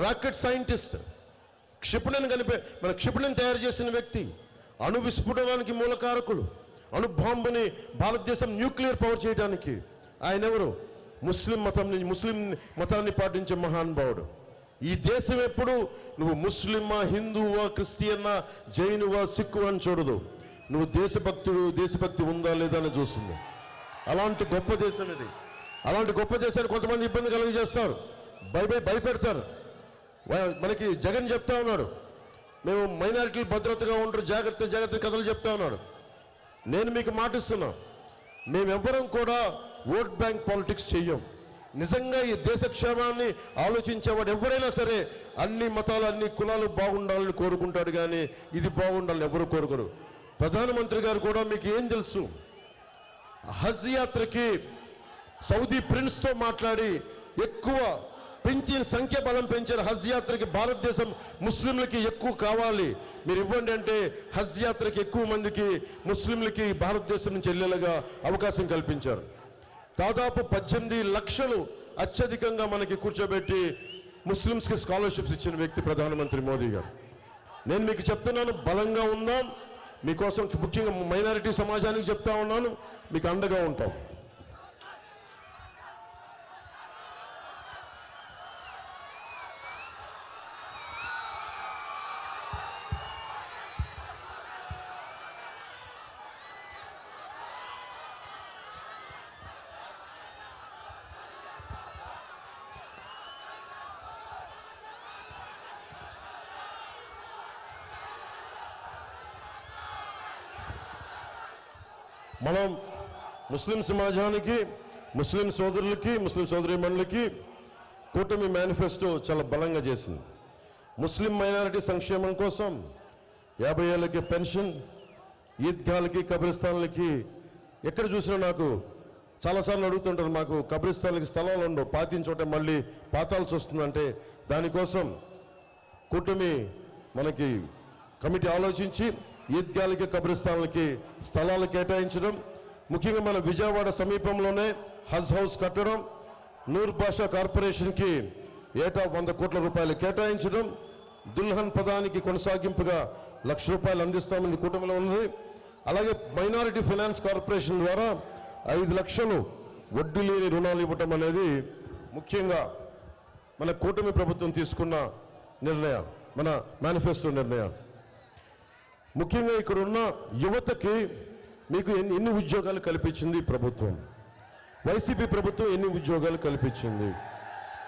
రాకెట్ సైంటిస్ట్, మన క్షిపణిని తయారు చేసిన వ్యక్తి, అణు విస్ఫోటనానికి మూలకారకుడు, అణు బాంబుని భారతదేశం న్యూక్లియర్ పవర్ చేయడానికి ఆయన ఎవరు? ముస్లిం మతాన్ని పాటించే మహానుభావుడు. ఈ దేశం ఎప్పుడు నువ్వు ముస్లిమా, హిందువా, క్రిస్టియన్నా, జైనువా, సిక్కు అని చూడదు. నువ్వు దేశభక్తి ఉందా లేదా అని చూస్తుంది. అలాంటి గొప్ప దేశం ఇది. అలాంటి గొప్ప దేశాన్ని కొంతమంది ఇబ్బంది కలుగజేస్తారు, భయపెడతారు. మనకి జగన్ చెప్తా ఉన్నాడు, మేము మైనారిటీలు భద్రతగా ఉంటారు, జాగ్రత్త కథలు చెప్తా ఉన్నాడు. నేను మీకు మాటిస్తున్నా, మేమెవ్వరం కూడా ఓట్ బ్యాంక్ పాలిటిక్స్ చెయ్యం. నిజంగా ఈ దేశ క్షేమాన్ని ఆలోచించేవాడు ఎవరైనా సరే అన్ని మతాలు, అన్ని కులాలు బాగుండాలని కోరుకుంటాడు, కానీ ఇది బాగుండాలని ఎవరు కోరుకోరు. ప్రధానమంత్రి గారు కూడా మీకు ఏం తెలుసు, హజ్ యాత్రకి సౌదీ ప్రిన్స్తో మాట్లాడి ఎక్కువ సంఖ్య బలం పెంచారు. హజ్ యాత్రకి భారతదేశం ముస్లింలకి ఎక్కువ కావాలి, మీరు ఇవ్వండి అంటే హజ్ యాత్రకి ఎక్కువ మందికి ముస్లింలకి భారతదేశం నుంచి వెళ్ళేలాగా అవకాశం కల్పించారు. దాదాపు 18 లక్షలు అత్యధికంగా మనకి కూర్చోబెట్టి ముస్లింస్కి స్కాలర్షిప్స్ ఇచ్చిన వ్యక్తి ప్రధానమంత్రి మోదీ గారు. నేను మీకు చెప్తున్నాను, బలంగా ఉందాం. మీకోసం ముఖ్యంగా మైనారిటీ సమాజానికి చెప్తా ఉన్నాను, మీకు అండగా ఉంటాం. మనం ముస్లిం సమాజానికి, ముస్లిం సోదరులకి, ముస్లిం సోదరీమణులకి కూటమి మేనిఫెస్టో చాలా బలంగా చేసింది. ముస్లిం మైనారిటీ సంక్షేమం కోసం 50 ఏళ్ళకి పెన్షన్, ఈద్గాలకి, కబ్రిస్తాన్లకి ఎక్కడ చూసినా నాకు చాలాసార్లు అడుగుతుంటారు, మాకు కబ్రిస్తాన్లకి స్థలాలు ఉండవు, పాతించోటే మళ్ళీ పాతాల్సి వస్తుందంటే దానికోసం కూటమి మనకి కమిటీ ఆలోచించి ఈద్గాలకి, కబ్రిస్తాన్లకి స్థలాలు కేటాయించడం, ముఖ్యంగా మన విజయవాడ సమీపంలోనే హజ్ హౌస్ కట్టడం, నూర్ భాషా కార్పొరేషన్కి ఏటా 100 కోట్ల రూపాయలు కేటాయించడం, దుల్హన్ పదానికి కొనసాగింపుగా ₹1,00,000 అందిస్తామని కూటమిలో ఉంది. అలాగే మైనారిటీ ఫైనాన్స్ కార్పొరేషన్ ద్వారా 5 లక్షలు వడ్డీ లేని రుణాలు ఇవ్వటం అనేది ముఖ్యంగా మన కూటమి ప్రభుత్వం తీసుకున్న నిర్ణయాలు, మన మేనిఫెస్టో నిర్ణయాలు. ముఖ్యంగా ఇక్కడ ఉన్న యువతకి మీకు ఎన్ని ఉద్యోగాలు కల్పించింది ప్రభుత్వం? వైసీపీ ప్రభుత్వం ఎన్ని ఉద్యోగాలు కల్పించింది?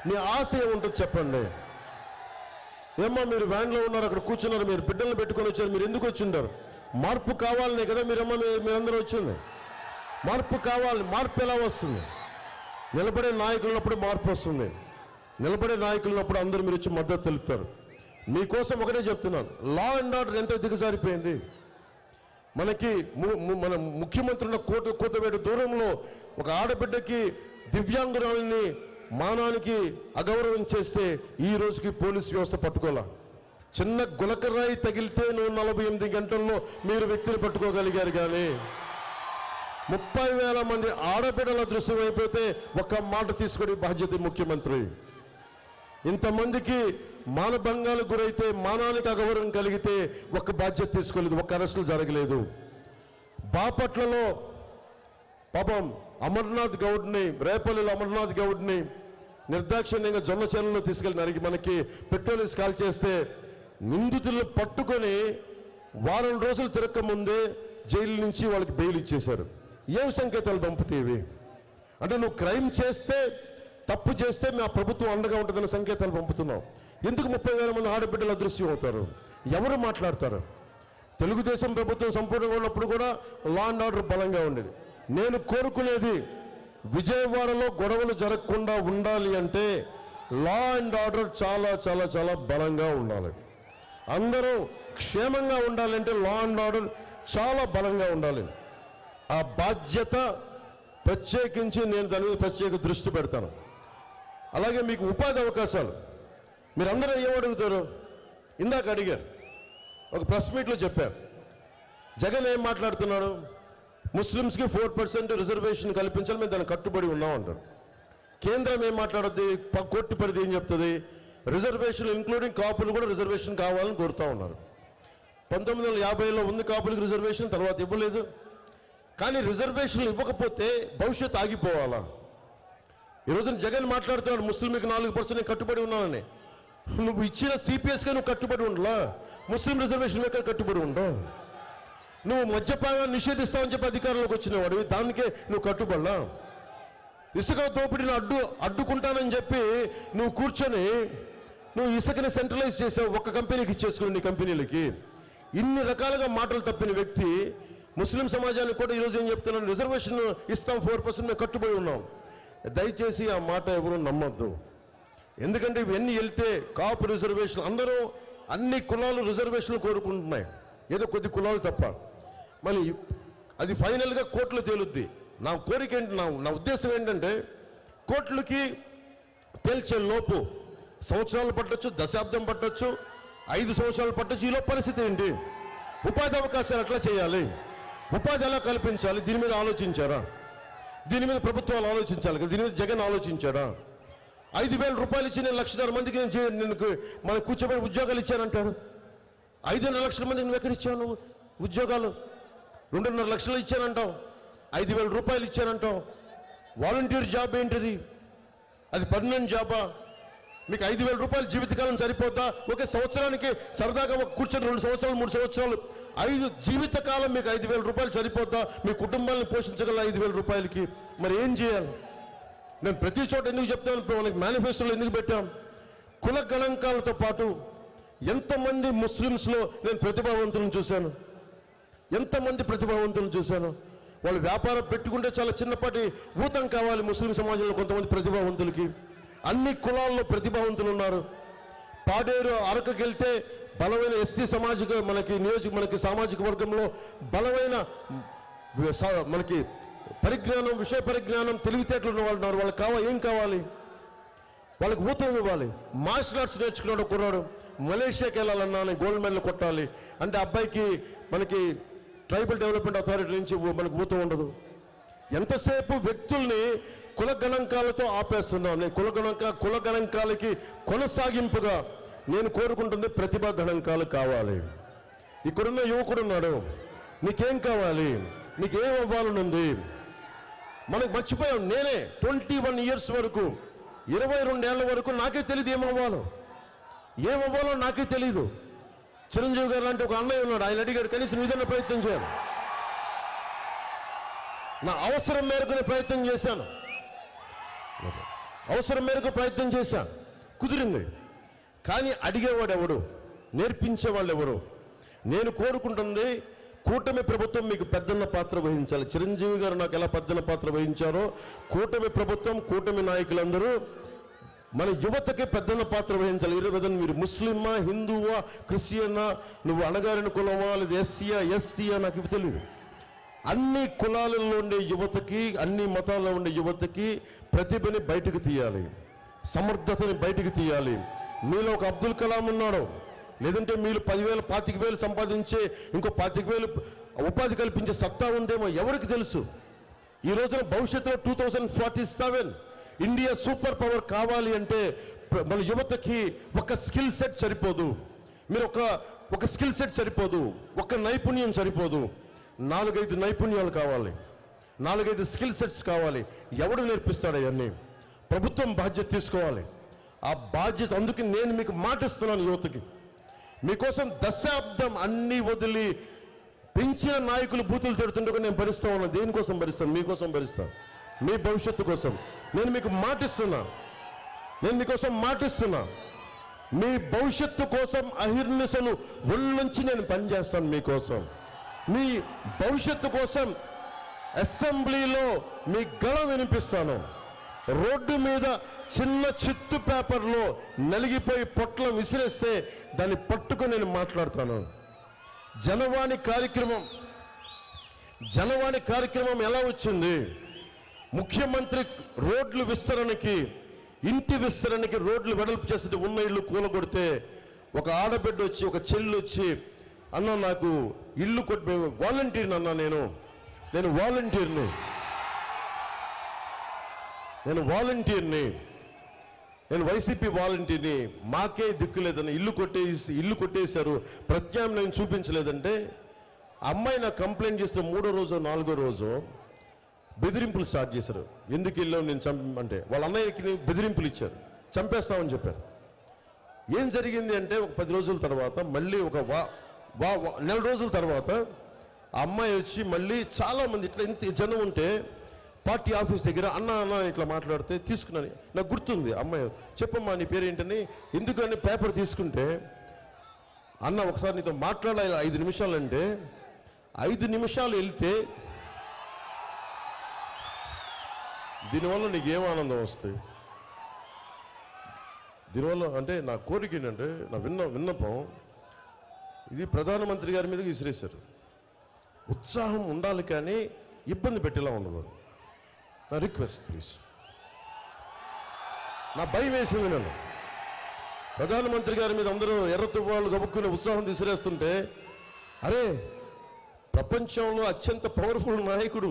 మీ ఆశ ఏముంటుంది చెప్పండి. ఏమ్మా మీరు వ్యాన్లో ఉన్నారు, అక్కడ కూర్చున్నారు, మీరు బిడ్డలను పెట్టుకొని వచ్చారు, మీరు ఎందుకు వచ్చింటారు? మార్పు కావాలనే కదా మీరందరూ వచ్చింది. మార్పు కావాలి. మార్పు ఎలా వస్తుంది? నిలబడే నాయకులు ఉన్నప్పుడు మార్పు వస్తుంది. నిలబడే నాయకులు ఉన్నప్పుడు అందరూ మీరు వచ్చి మద్దతు తెలుపుతారు. మీకోసం ఒకటే చెప్తున్నాను, లా అండ్ ఆర్డర్ ఎంత దిగజారిపోయింది. మనకి మన ముఖ్యమంత్రి ఉన్న కోతవేడు దూరంలో ఒక ఆడబిడ్డకి, దివ్యాంగురాలని మానానికి అగౌరవం చేస్తే ఈ రోజుకి పోలీస్ వ్యవస్థ పట్టుకోలా. చిన్న గులకరాయి తగిలితే 48 గంటల్లో మీరు వ్యక్తిని పట్టుకోగలిగారు. కానీ 30,000 మంది ఆడబిడ్డల దృశ్యం అయిపోతే ఒక్క మాట తీసుకునే బాధ్యత ముఖ్యమంత్రి. ఇంతమందికి మానభంగాలకు గురైతే, మానానికి అగౌరవం కలిగితే ఒక్క బాధ్యత తీసుకోలేదు, ఒక్క అరెస్టులు జరగలేదు. బాపట్లలో పాపం అమర్నాథ్ గౌడ్ని, రేపల్లిలో అమర్నాథ్ గౌడ్ని నిర్దాక్షిణ్యంగా జొన్న చేనులో తీసుకెళ్లి నరికి మనకి పెట్రోల్ కాల్ చేస్తే నిందితులను పట్టుకొని వారం రోజులు తిరక్క ముందే జైలు నుంచి వాళ్ళకి బెయిల్ ఇచ్చేశారు. ఏం సంకేతాలు పంపుతీవి? అంటే నువ్వు క్రైమ్ చేస్తే, తప్పు చేస్తే మా ప్రభుత్వం అండగా ఉంటుందన్న సంకేతాలు పంపుతున్నావు. ఎందుకు 30,000 మంది ఆడబిడ్డలు అదృశ్యం అవుతారు? ఎవరు మాట్లాడతారు? తెలుగుదేశం ప్రభుత్వం సంపూర్ణంగా ఉన్నప్పుడు కూడా లా అండ్ ఆర్డర్ బలంగా ఉండేది. నేను కోరుకునేది విజయవాడలో గొడవలు జరగకుండా ఉండాలి అంటే లా అండ్ ఆర్డర్ చాలా చాలా చాలా బలంగా ఉండాలి. అందరూ క్షేమంగా ఉండాలంటే లా అండ్ ఆర్డర్ చాలా బలంగా ఉండాలి. ఆ బాధ్యత ప్రత్యేకించి నేను దాని మీద ప్రత్యేక దృష్టి పెడతాను. అలాగే మీకు ఉపాధి అవకాశాలు మీరందరూ ఏమడుగుతారు? ఇందాక అడిగారు, ఒక ప్రెస్ మీట్లో చెప్పారు, జగన్ ఏం మాట్లాడుతున్నాడు? ముస్లింస్కి 4% రిజర్వేషన్ కల్పించాలి, మేము దానికి కట్టుబడి ఉన్నాం అంటారు. కేంద్రం ఏం మాట్లాడుద్ది? కోర్టు పరిధి ఏం చెప్తుంది? రిజర్వేషన్ ఇంక్లూడింగ్ కాపులు కూడా రిజర్వేషన్ కావాలని కోరుతా ఉన్నారు. 1950లో ఉంది కాపులకు రిజర్వేషన్, తర్వాత ఇవ్వలేదు. కానీ రిజర్వేషన్లు ఇవ్వకపోతే భవిష్యత్తు ఆగిపోవాలా? ఈ రోజున జగన్ మాట్లాడుతున్నాడు ముస్లింకి 4% కట్టుబడి ఉన్నానని. నువ్వు ఇచ్చిన సిపిఎస్కే నువ్వు కట్టుబడి ఉండలా, ముస్లిం రిజర్వేషన్ మీద కట్టుబడి ఉండవు. నువ్వు మద్యపానాన్ని నిషేధిస్తావని చెప్పి అధికారంలోకి వచ్చినవాడు, దానికే నువ్వు కట్టుబడలా. ఇసుక దోపిడీని అడ్డుకుంటానని చెప్పి నువ్వు కూర్చొని నువ్వు ఇసుకని సెంట్రలైజ్ చేసావు, ఒక్క కంపెనీకి ఇచ్చేసుకుని నీ కంపెనీలకి. ఇన్ని రకాలుగా మాటలు తప్పిన వ్యక్తి ముస్లిం సమాజానికి కూడా ఈరోజు ఏం చెప్తున్నాను, రిజర్వేషన్ ఇస్తాం, 4% మేము కట్టుబడి ఉన్నాం. దయచేసి ఆ మాట ఎవరు నమ్మొద్దు. ఎందుకంటే ఇవన్నీ వెళ్తే కాపు రిజర్వేషన్, అందరూ అన్ని కులాలు రిజర్వేషన్లు కోరుకుంటున్నాయి, ఏదో కొద్ది కులాలు తప్ప. మళ్ళీ అది ఫైనల్గా కోర్టులో తేలుద్ది. నా కోరిక ఏంటి, నా ఉద్దేశం ఏంటంటే కోర్టులకి తేల్చే లోపు సంవత్సరాలు పట్టొచ్చు, దశాబ్దం పట్టొచ్చు, 5 సంవత్సరాలు పట్టొచ్చు. ఈలో పరిస్థితి ఏంటి? ఉపాధి అవకాశాలు ఎట్లా చేయాలి, ఉపాధి ఎలా కల్పించాలి, దీని మీద ఆలోచించారా? దీని మీద ప్రభుత్వాలు ఆలోచించాలి కదా, దీని మీద జగన్ ఆలోచించాడా? 5,000 రూపాయలు ఇచ్చి నేను 1,50,000 మందికి నేను మనకు కూర్చోబెట్టి ఉద్యోగాలు ఇచ్చానంటాడు. 5,5 లక్షల మందికి నువ్వు ఎక్కడ ఇచ్చావు? నువ్వు ఉద్యోగాలు 2.5 లక్షలు ఇచ్చానంటావు, 5,000 రూపాయలు ఇచ్చానంటావు. వాలంటీర్ జాబ్ ఏంటిది? అది పర్మనెంట్ జాబా? మీకు 5,000 రూపాయలు జీవితకాలం సరిపోద్దా? ఒకే సంవత్సరానికి సరదాగా ఒక కూర్చొని 2 సంవత్సరాలు 3 సంవత్సరాలు, 5 జీవితకాలం మీకు 5,000 రూపాయలు సరిపోద్దా? మీ కుటుంబాలను పోషించగల 5,000 రూపాయలకి మరి ఏం చేయాలి? నేను ప్రతి చోట ఎందుకు చెప్తాను, మనకి మేనిఫెస్టోలో ఎందుకు పెట్టాం? కుల గణాంకాలతో పాటు ఎంతమంది ముస్లింస్లో నేను ప్రతిభావంతులను చూశాను, ఎంతమంది ప్రతిభావంతులను చూశాను. వాళ్ళు వ్యాపారం పెట్టుకుంటే చాలా చిన్నపాటి ఊతం కావాలి. ముస్లిం సమాజంలో కొంతమంది ప్రతిభావంతులకి, అన్ని కులాల్లో ప్రతిభావంతులు ఉన్నారు. పాడేరు అరకుకి వెళ్తే బలమైన ఎస్టీ సామాజిక మనకి సామాజిక వర్గంలో బలమైన మనకి పరిజ్ఞానం, విషయ పరిజ్ఞానం, తెలివితేటలు ఉన్న వాళ్ళు ఉన్నారు. వాళ్ళకి ఏం కావాలి? వాళ్ళకి ఊతం ఇవ్వాలి. మార్షల్ ఆర్ట్స్ నేర్చుకున్నాడు కుర్రాడు, మలేషియాకి వెళ్ళాలన్నా గోల్డ్ మెడల్ కొట్టాలి అంటే అబ్బాయికి మనకి ట్రైబల్ డెవలప్మెంట్ అథారిటీ నుంచి మనకు ఊతం ఉండదు. ఎంతసేపు వ్యక్తుల్ని కుల గణాంకాలతో ఆపేస్తున్నాం. నేను కుల గణాంకాలకి కొనసాగింపుగా నేను కోరుకుంటుంది ప్రతిభా గణాంకాలు కావాలి. ఇక్కడున్న యువకుడున్నాడు, నీకేం కావాలి, నీకేం అవ్వాలనుంది? మనకు మర్చిపోయాం. నేనే 21 years వరకు, 22 ఏళ్ల వరకు నాకే తెలియదు ఏమవ్వాలో నాకే తెలీదు. చిరంజీవి గారు లాంటి ఒక అన్నయ్య ఉన్నాడు, ఆయన అడిగాడు కనీసం ఏదైనా ప్రయత్నం చేయాలి. నా అవసరం మేరకు ప్రయత్నం చేశాను, కుదిరింది. కానీ అడిగేవాడు ఎవడు, నేర్పించేవాళ్ళు ఎవరు? నేను కోరుకుంటుంది కూటమి ప్రభుత్వం మీకు పెద్దన్న పాత్ర వహించాలి. చిరంజీవి గారు నాకు ఎలా పెద్దన్న పాత్ర వహించారో కూటమి ప్రభుత్వం, కూటమి నాయకులందరూ మన యువతకి పెద్దన్న పాత్ర వహించాలి. ఈరోజు మీరు ముస్లిమా, హిందువా, క్రిస్టియనా, నువ్వు అణగారిన కులమా, లేదా ఎస్సీయా, ఎస్టీయా, నాకు ఇవి తెలియదు. అన్ని కులాలలో ఉండే యువతకి, అన్ని మతాల్లో ఉండే యువతకి ప్రతిభని బయటకు తీయాలి, సమర్థతని బయటకు తీయాలి. మీలో ఒక అబ్దుల్ కలాం ఉన్నాడు, లేదంటే మీరు 10,000 25,000 సంపాదించే ఇంకో 25,000 ఉపాధి కల్పించే సత్తా ఉందేమో ఎవరికి తెలుసు? ఈ రోజున భవిష్యత్తులో 2047 ఇండియా సూపర్ పవర్ కావాలి అంటే మన యువతకి ఒక స్కిల్ సెట్ సరిపోదు. మీరు ఒక స్కిల్ సెట్ సరిపోదు, ఒక నైపుణ్యం సరిపోదు, 4-5 నైపుణ్యాలు కావాలి, 4-5 స్కిల్ సెట్స్ కావాలి. ఎవడు నేర్పిస్తాడు అవన్నీ? ప్రభుత్వం బాధ్యత తీసుకోవాలి. ఆ బాధ్యత, అందుకే నేను మీకు మాటిస్తున్నాను యువతకి, మీకోసం దశాబ్దం అన్ని వదిలి పెంచిన నాయకులు బూతులు తిడుతుంటే నేను భరిస్తా ఉన్నా. దేనికోసం భరిస్తాను? మీకోసం భరిస్తాను, మీ భవిష్యత్తు కోసం. నేను మీకు మాటిస్తున్నా, మీకోసం మాటిస్తున్నా. మీ భవిష్యత్తు కోసం అహిర్నిశలు ఒళ్ళుంచి నేను పనిచేస్తాను మీకోసం. మీ భవిష్యత్తు కోసం అసెంబ్లీలో మీ గళం వినిపిస్తాను. రోడ్డు మీద చిన్న చిత్తు పేపర్లో నలిగిపోయి పొట్లం విసిరేస్తే దాన్ని పట్టుకొని నేను మాట్లాడతాను. జనవాణి కార్యక్రమం ఎలా వచ్చింది? ముఖ్యమంత్రి రోడ్లు విస్తరణకి, ఇంటి విస్తరణకి రోడ్లు వెడల్పు చేస్తే ఉన్న ఇల్లు కూలగొడితే ఒక ఆడబిడ్డ వచ్చి, ఒక చెల్లి వచ్చి, అన్న నాకు ఇల్లు కొట్టి వాలంటీర్ని అన్నా, నేను వైసీపీ వాలంటీర్ని, మాకే దిక్కు లేదని ఇల్లు కొట్టేశారు, ప్రత్యామ్నాయం చూపించలేదంటే అమ్మాయి నాకు కంప్లైంట్ చేసిన 3వ రోజు 4వ రోజు బెదిరింపులు స్టార్ట్ చేశారు. ఎందుకు వెళ్ళావు నేను అంటే వాళ్ళ అన్నయ్యకి బెదిరింపులు ఇచ్చారు, చంపేస్తామని చెప్పారు. ఏం జరిగింది అంటే ఒక 10 రోజుల తర్వాత, మళ్ళీ ఒక నెల రోజుల తర్వాత ఆ అమ్మాయి వచ్చి మళ్ళీ చాలా మంది ఇట్లా ఇంత జనం ఉంటే పార్టీ ఆఫీస్ దగ్గర అన్న ఇట్లా మాట్లాడితే తీసుకున్నాను. నాకు గుర్తుంది, అమ్మాయి చెప్పమ్మా నీ పేరు ఏంటని. ఎందుకని పేపర్ తీసుకుంటే, అన్న ఒకసారి నీతో మాట్లాడాలి 5 నిమిషాలంటే 5 నిమిషాలు వెళ్తే దీనివల్ల నీకేం ఆనందం వస్తుంది? దీనివల్ల అంటే నా కోరిక ఏంటంటే, నా విన్నపం ఇది ప్రధానమంత్రి గారి మీదకి విసిరేశారు. ఉత్సాహం ఉండాలి కానీ ఇబ్బంది పెట్టేలా ఉండకూడదు. నా రిక్వెస్ట్ ప్లీజ్. నా భయం వేసింది. నన్ను ప్రధానమంత్రి గారి మీద అందరూ ఎర్రతువ్వాళ్ళు గబుక్కునే ఉత్సాహం విసిరేస్తుంటే, అరే ప్రపంచంలో అత్యంత పవర్ఫుల్ నాయకుడు,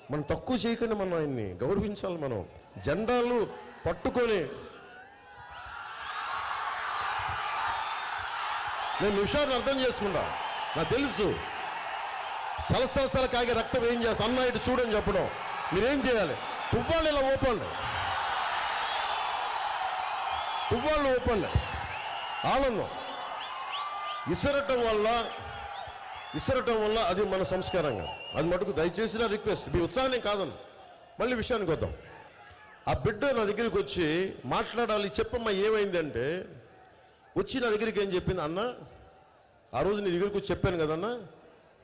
మనం తక్కువ చేయకుండా మనం ఆయన్ని గౌరవించాలి. మనం జెండాలు పట్టుకొని, నేను నిమిషాన్ని అర్థం చేసుకుంటా, నాకు తెలుసు సలసలసల కాగే రక్తం ఏం చేస్తా, అన్న ఇటు చూడని చెప్పడం. మీరేం చేయాలి? తువ్వాళ్ళు ఇలా ఊపండి, ఆనందం ఇసరటం వల్ల అది మన సంస్కారంగా, అది మటుకు దయచేసి నా రిక్వెస్ట్. మీ ఉత్సాహం కాదని మళ్ళీ విషయానికి వద్దాం. ఆ బిడ్డ నా దగ్గరికి వచ్చి మాట్లాడాలి, చెప్పమ్మా ఏమైందంటే, వచ్చి నా దగ్గరికి ఏం చెప్పింది, అన్న ఆ రోజు నీ దగ్గరికి వచ్చి చెప్పాను కదన్నా,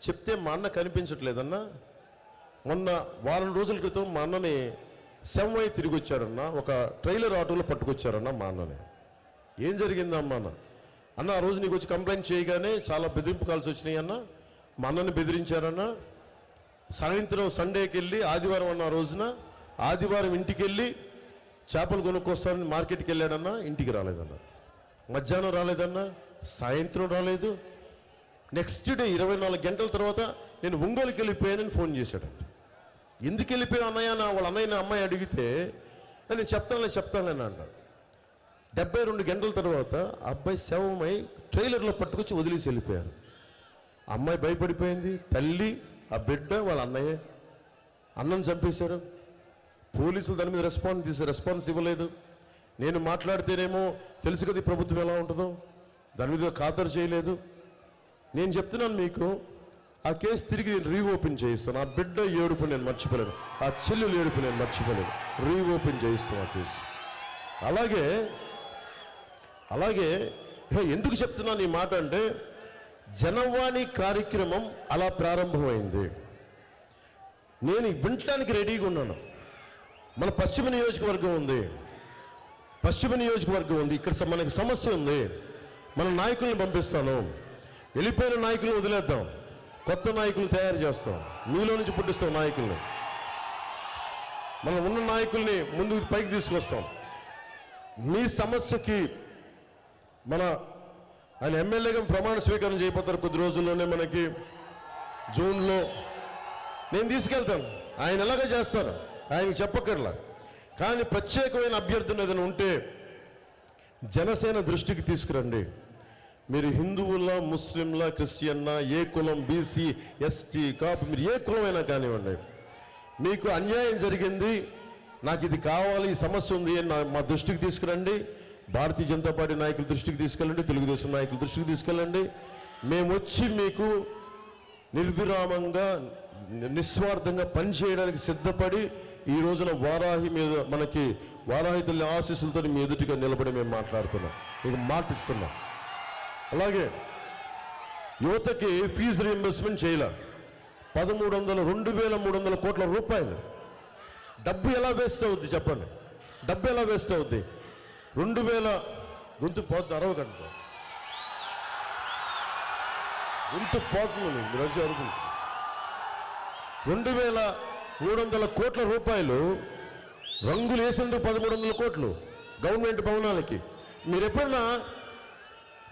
చెప్తే మా అన్న కనిపించట్లేదన్నా, మొన్న వారం రోజుల క్రితం మా అన్నని శవమై తిరిగి వచ్చారన్న, ఒక ట్రైలర్ ఆటోలో పట్టుకొచ్చారన్న మా అన్నని. ఏం జరిగిందమ్మా అన్న ఆ రోజు నీకు వచ్చి కంప్లైంట్ చేయగానే చాలా బెదిరింపు కాల్స్ వచ్చినాయి అన్న, మా అన్నని బెదిరించారన్న. సాయంత్రం సండేకి వెళ్ళి ఆదివారం అన్న రోజున ఆదివారం ఇంటికి వెళ్ళి చేపలు కొనుక్కొస్తానని మార్కెట్కి వెళ్ళాడన్నా, ఇంటికి రాలేదన్న. మధ్యాహ్నం రాలేదన్నా, సాయంత్రం రాలేదు. నెక్స్ట్ డే 24 గంటల తర్వాత నేను ఒంగోలుకి వెళ్ళిపోయానని ఫోన్ చేశాడంట. ఎందుకు వెళ్ళిపోయా అన్నయ్య వాళ్ళ అన్నయ్యని అమ్మాయి అడిగితే నేను చెప్తానులే అంటాడు. 72 గంటల తర్వాత అబ్బాయి శవమై ట్రైలర్లో పట్టుకొచ్చి వదిలేసి వెళ్ళిపోయారు. అమ్మాయి భయపడిపోయింది, తల్లి, ఆ బిడ్డ, వాళ్ళ అన్నయ్య. అన్నను చంపేశారు. పోలీసులు దాని మీద రెస్పాన్స్ ఇవ్వలేదు. నేను మాట్లాడితేనేమో తెలుసు కదా ఈ ప్రభుత్వం ఎలా ఉంటుందో, దాని మీద ఖాతరు చేయలేదు. నేను చెప్తున్నాను మీకు, ఆ కేసు తిరిగి రీఓపెన్ చేయిస్తాను. ఆ బిడ్డ ఏడుపు నేను మర్చిపోలేను, ఆ చెల్లెలు ఏడుపు నేను మర్చిపోలేను. రీఓపెన్ చేయిస్తాను ఆ కేసు. అలాగే ఎందుకు చెప్తున్నాను ఈ మాట అంటే, జనవాణి కార్యక్రమం అలా ప్రారంభమైంది. నేను వినటానికి రెడీగా ఉన్నాను. మన పశ్చిమ నియోజకవర్గం ఉంది, ఇక్కడ మనకి సమస్య ఉంది. మన నాయకుల్ని పంపిస్తాను, వెళ్ళిపోయిన నాయకులను వదిలేద్దాం, కొత్త నాయకులను తయారు చేస్తాం, మీలో నుంచి పుట్టిస్తాం నాయకుల్ని. మనం ఉన్న నాయకుల్ని ముందుకు పైకి తీసుకొస్తాం. మీ సమస్యకి ఆయన ఎమ్మెల్యేగా ప్రమాణ స్వీకారం చేయబోతారు కొద్ది రోజుల్లోనే, మనకి జూన్లో. నేను తీసుకెళ్తాను, ఆయన ఎలాగ చేస్తారు, ఆయనకి చెప్పక్కర్లా. కానీ ప్రత్యేకమైన అభ్యర్థన ఏదైనా ఉంటే జనసేన దృష్టికి తీసుకురండి. మీరు హిందువుల, ముస్లింల, క్రిస్టియన్నా, ఏ కులం, బీసీ, ఎస్టీ, కాపు, మీరు ఏ కులమైనా కానివ్వండి, మీకు అన్యాయం జరిగింది, నాకు ఇది కావాలి, ఈ సమస్య ఉంది అని మా దృష్టికి తీసుకురండి. భారతీయ జనతా పార్టీ నాయకుల దృష్టికి తీసుకెళ్ళండి, తెలుగుదేశం నాయకుల దృష్టికి తీసుకెళ్ళండి. మేము వచ్చి మీకు నిర్విరామంగా, నిస్వార్థంగా పనిచేయడానికి సిద్ధపడి ఈ రోజున వారాహి మీద, మనకి వారాహి తల్లి ఆశీస్సులతో మీ ఎదుటిగా నిలబడి మేము మాట్లాడుతున్నాం, మీకు మాటిస్తున్నాం. అలాగే యువతకి ఫీజు రీయింబర్స్మెంట్ చేయలే. 2,300 కోట్ల రూపాయలు. డబ్బు ఎలా వేస్ట్ అవుద్ది చెప్పండి, డబ్బు ఎలా వేస్ట్ అవుద్ది? 2,000 గొంతు పోతుంది, అరవకండి, గొంతు పోతుంది, మీరు వచ్చి అరుగుతుంది. 2,300 కోట్ల రూపాయలు రంగులు వేసేందుకు 1,300 కోట్లు గవర్నమెంట్ భవనాలకి.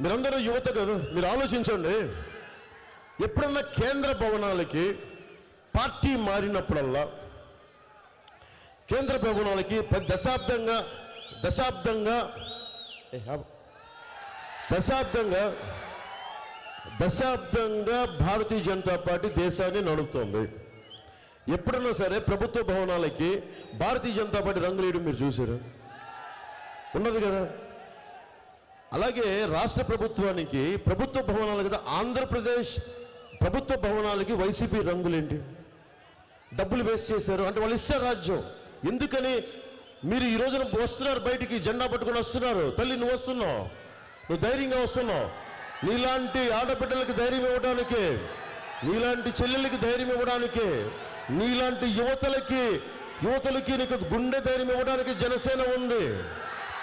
మీరందరూ యువత కదా, మీరు ఆలోచించండి. ఎప్పుడన్నా కేంద్ర భవనాలకి పార్టీ మారినప్పుడల్లా కేంద్ర భవనాలకి దశాబ్దంగా భారతీయ జనతా పార్టీ దేశాన్ని నడుపుతోంది. ఎప్పుడన్నా సరే ప్రభుత్వ భవనాలకి భారతీయ జనతా పార్టీ రంగులు వేయడం మీరు చూశారు? ఉన్నది కదా. అలాగే రాష్ట్ర ప్రభుత్వానికి ప్రభుత్వ భవనాలు కదా, ఆంధ్రప్రదేశ్ ప్రభుత్వ భవనాలకి వైసీపీ రంగులేంటి? డబ్బులు వేస్ట్ చేశారు అంటే వాళ్ళు ఇస్తారు రాజ్యం. ఎందుకని మీరు ఈ రోజున వస్తున్నారు, బయటికి జెండా పట్టుకొని వస్తున్నారు. తల్లి నువ్వు వస్తున్నావు, నువ్వు ధైర్యంగా వస్తున్నావు. నీలాంటి ఆడబిడ్డలకి ధైర్యం ఇవ్వడానికే, నీలాంటి చెల్లెలకి ధైర్యం ఇవ్వడానికే, నీలాంటి యువతలకి నీకు గుండె ధైర్యం ఇవ్వడానికి జనసేన ఉంది.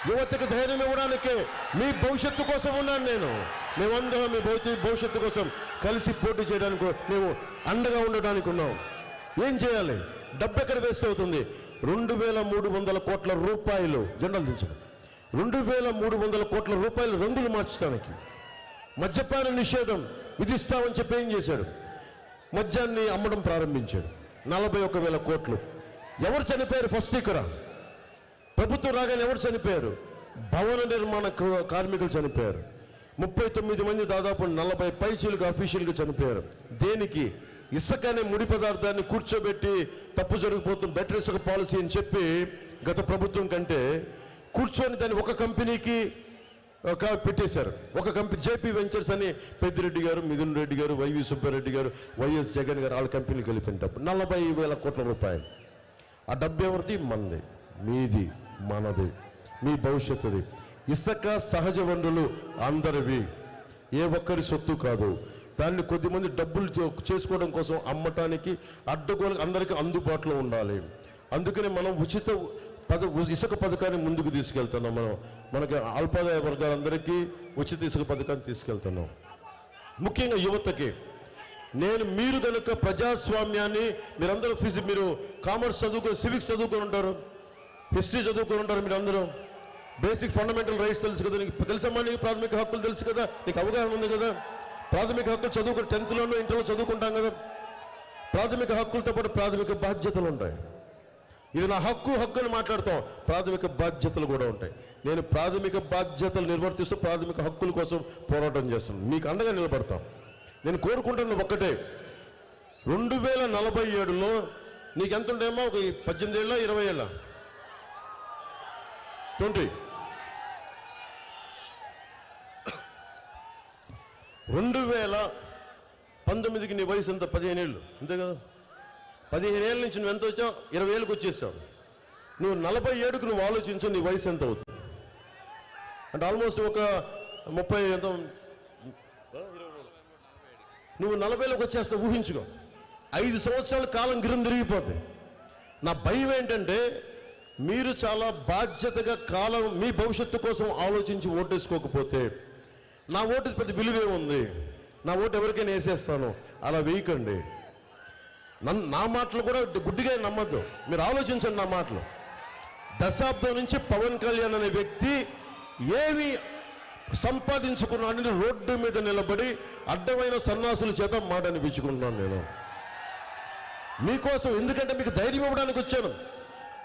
యువతకి ధైర్యం ఇవ్వడానికే, మీ భవిష్యత్తు కోసం ఉన్నాను నేను. మేమందరం మీ భవిష్యత్తు కోసం కలిసి పోటీ చేయడానికి, మేము అండగా ఉండడానికి ఉన్నాం. ఏం చేయాలి? డబ్బు ఎక్కడ వేస్ట్ అవుతుంది? 2,300 కోట్ల రూపాయలు జెండాలు దించడం, 2,300 కోట్ల రూపాయలు రంగులు మార్చడానికి. మద్యపాన నిషేధం విధిస్తామని చెప్పి ఏం చేశాడు? మద్యాన్ని అమ్మడం ప్రారంభించాడు. 41,000 కోట్లు. ఎవరు చనిపోయారు ఫస్ట్? ఇక్కడ ప్రభుత్వం రాగానే ఎవరు చనిపోయారు? భవన నిర్మాణ కార్మికులు చనిపోయారు. 39 మంది, దాదాపు 40 పైచీలుగా అఫీషియల్గా చనిపోయారు. దేనికి? ఇసుక అనే ముడి పదార్థాన్ని కూర్చోబెట్టి తప్పు జరిగిపోతుంది, బెటర్ ఇసుక పాలసీ అని చెప్పి గత ప్రభుత్వం కంటే కూర్చొని దాన్ని ఒక కంపెనీకి పెట్టేశారు. ఒక కంపెనీ జేపీ వెంచర్స్ అని పెద్దిరెడ్డి గారు, మిథున్ రెడ్డి గారు, వైవి సుబ్బారెడ్డి గారు, వైఎస్ జగన్ గారు వాళ్ళ కంపెనీకి వెళ్ళిపోయినప్పుడు 40,000 కోట్ల రూపాయలు. ఆ డబ్బు ఎవరిది? మనది, మీది, మనది, మీ భవిష్యత్తుది. ఇసుక, సహజ వనరులు అందరివి, ఏ ఒక్కరి సొత్తు కాదు. దాన్ని కొద్దిమంది డబ్బులు చేసుకోవడం కోసం అమ్మటానికి అడ్డగోలు అందరికీ అందుబాటులో ఉండాలి. అందుకని మనం ఇసుక పథకాన్ని ముందుకు తీసుకెళ్తున్నాం. మనకి అల్పాదాయ వర్గాలందరికీ ఉచిత ఇసుక పథకాన్ని తీసుకెళ్తున్నాం. ముఖ్యంగా యువతకి మీరు కనుక ప్రజాస్వామ్యాన్ని మీరందరూ మీరు కామర్స్ చదువుకొని సివిక్స్ చదువుకొని ఉంటారు, హిస్టరీ చదువుకొని ఉంటారు. మీరందరూ బేసిక్ ఫండమెంటల్ రైట్స్ తెలుసు కదా, నీకు తెలుసమ్మా, నీకు ప్రాథమిక హక్కులు తెలుసు కదా, నీకు అవగాహన ఉంది కదా. ప్రాథమిక హక్కులు చదువుకుని 10th లోనూ ఇంటర్లో చదువుకుంటాం కదా. ప్రాథమిక హక్కులతో పాటు ప్రాథమిక బాధ్యతలు ఉంటాయి. ఇది నా హక్కు అని మాట్లాడతాం, ప్రాథమిక బాధ్యతలు కూడా ఉంటాయి. నేను ప్రాథమిక బాధ్యతలు నిర్వర్తిస్తూ ప్రాథమిక హక్కుల కోసం పోరాటం చేస్తున్నాను. మీకు అండగా నిలబడతాం. నేను కోరుకుంటున్న ఒక్కటే, 2047లో నీకెంత ఉంటాయేమో, ఒక 18 ఏళ్ళ 20 ఏళ్ళ 20 2019కి నీ వయసు ఎంత? 15 ఏళ్ళు అంతే కదా. 15 ఏళ్ళ నుంచి నువ్వు ఎంత వచ్చావు? 20 ఏళ్ళకి వచ్చేసావు. నువ్వు 47కు నువ్వు ఆలోచించు, నీ వయసు ఎంత అవుతుంది అంటే ఆల్మోస్ట్ ఒక 30 ఎంత, నువ్వు 40లోకి వచ్చేస్తావు. ఊహించుకో, 5 సంవత్సరాల కాలం గిరం తిరిగిపోతుంది. నా భయం ఏంటంటే మీరు చాలా బాధ్యతగా మీ భవిష్యత్తు కోసం ఆలోచించి ఓటేసుకోకపోతే, నా ఓటు పెద్ద విలువే ఉంది, నా ఓటు ఎవరికైనా వేసేస్తాను, అలా వేయకండి. నా మాటలు కూడా గుడ్డిగా నమ్మద్దు, మీరు ఆలోచించండి నా మాటలు. దశాబ్దం నుంచి పవన్ కళ్యాణ్ అనే వ్యక్తి ఏమి సంపాదించుకున్నాడని రోడ్డు మీద నిలబడి అడ్డమైన సన్నాసుల చేత మాట అనిపించుకుంటున్నాను నేను మీకోసం. ఎందుకంటే మీకు ధైర్యం ఇవ్వడానికి వచ్చాను.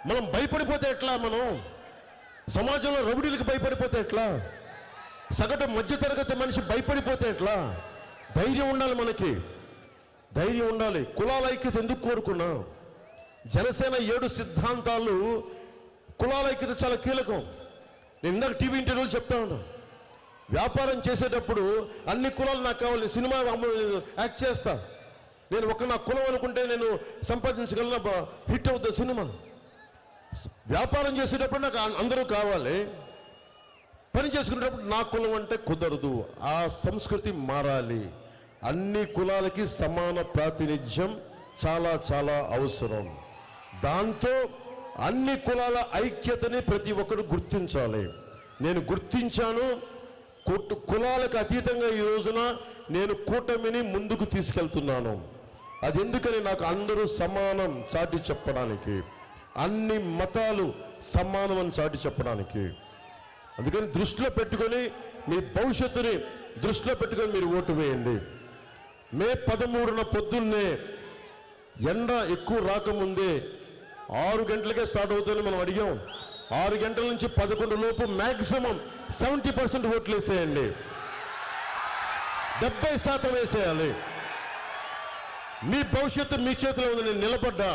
మనం భయపడిపోతే ఎట్లా? మనం సమాజంలో రౌడీలకు భయపడిపోతే ఎట్లా? సగటు మధ్యతరగతి మనిషి భయపడిపోతే ఎట్లా? ధైర్యం ఉండాలి, మనకి ధైర్యం ఉండాలి. కులాల ఐక్యత ఎందుకు కోరుకున్నా? జనసేన 7 సిద్ధాంతాలు, కులాల ఐక్యత చాలా కీలకం. నేను ఇందాక టీవీ ఇంటర్వ్యూలు చెప్తా ఉన్నా. వ్యాపారం చేసేటప్పుడు అన్ని కులాలు నాకు కావాలి, సినిమా యాక్ట్ చేస్తా, నేను నా కులం అనుకుంటే నేను సంపాదించగలను, హిట్ అవుతుంది సినిమా. వ్యాపారం చేసేటప్పుడు నాకు అందరూ కావాలి, పని చేసుకునేటప్పుడు నా కులం అంటే కుదరదు. ఆ సంస్కృతి మారాలి. అన్ని కులాలకి సమాన ప్రాతినిధ్యం చాలా చాలా అవసరం. దాంతో అన్ని కులాల ఐక్యతని ప్రతి ఒక్కరు గుర్తించాలి. నేను గుర్తించాను. కులాలకు అతీతంగా ఈ రోజున నేను కూటమిని ముందుకు తీసుకెళ్తున్నాను. అది ఎందుకని, నాకు అందరూ సమానం చాటి చెప్పడానికి, అన్ని మతాలు సమానం అని చాటి చెప్పడానికి. అందుకని దృష్టిలో పెట్టుకొని, మీ భవిష్యత్తుని దృష్టిలో పెట్టుకొని మీరు ఓటు వేయండి. మే 13న పొద్దున్నే ఎండ ఎక్కువ రాకముందే 6 గంటలకే స్టార్ట్ అవుతుందని మనం అడిగాం. 6 గంటల నుంచి 11 లోపు మ్యాక్సిమం 70% ఓట్లు వేసేయండి. 70% వేసేయాలి. మీ భవిష్యత్తు మీ చేతిలో ఉంది. నేను నిలబడ్డా.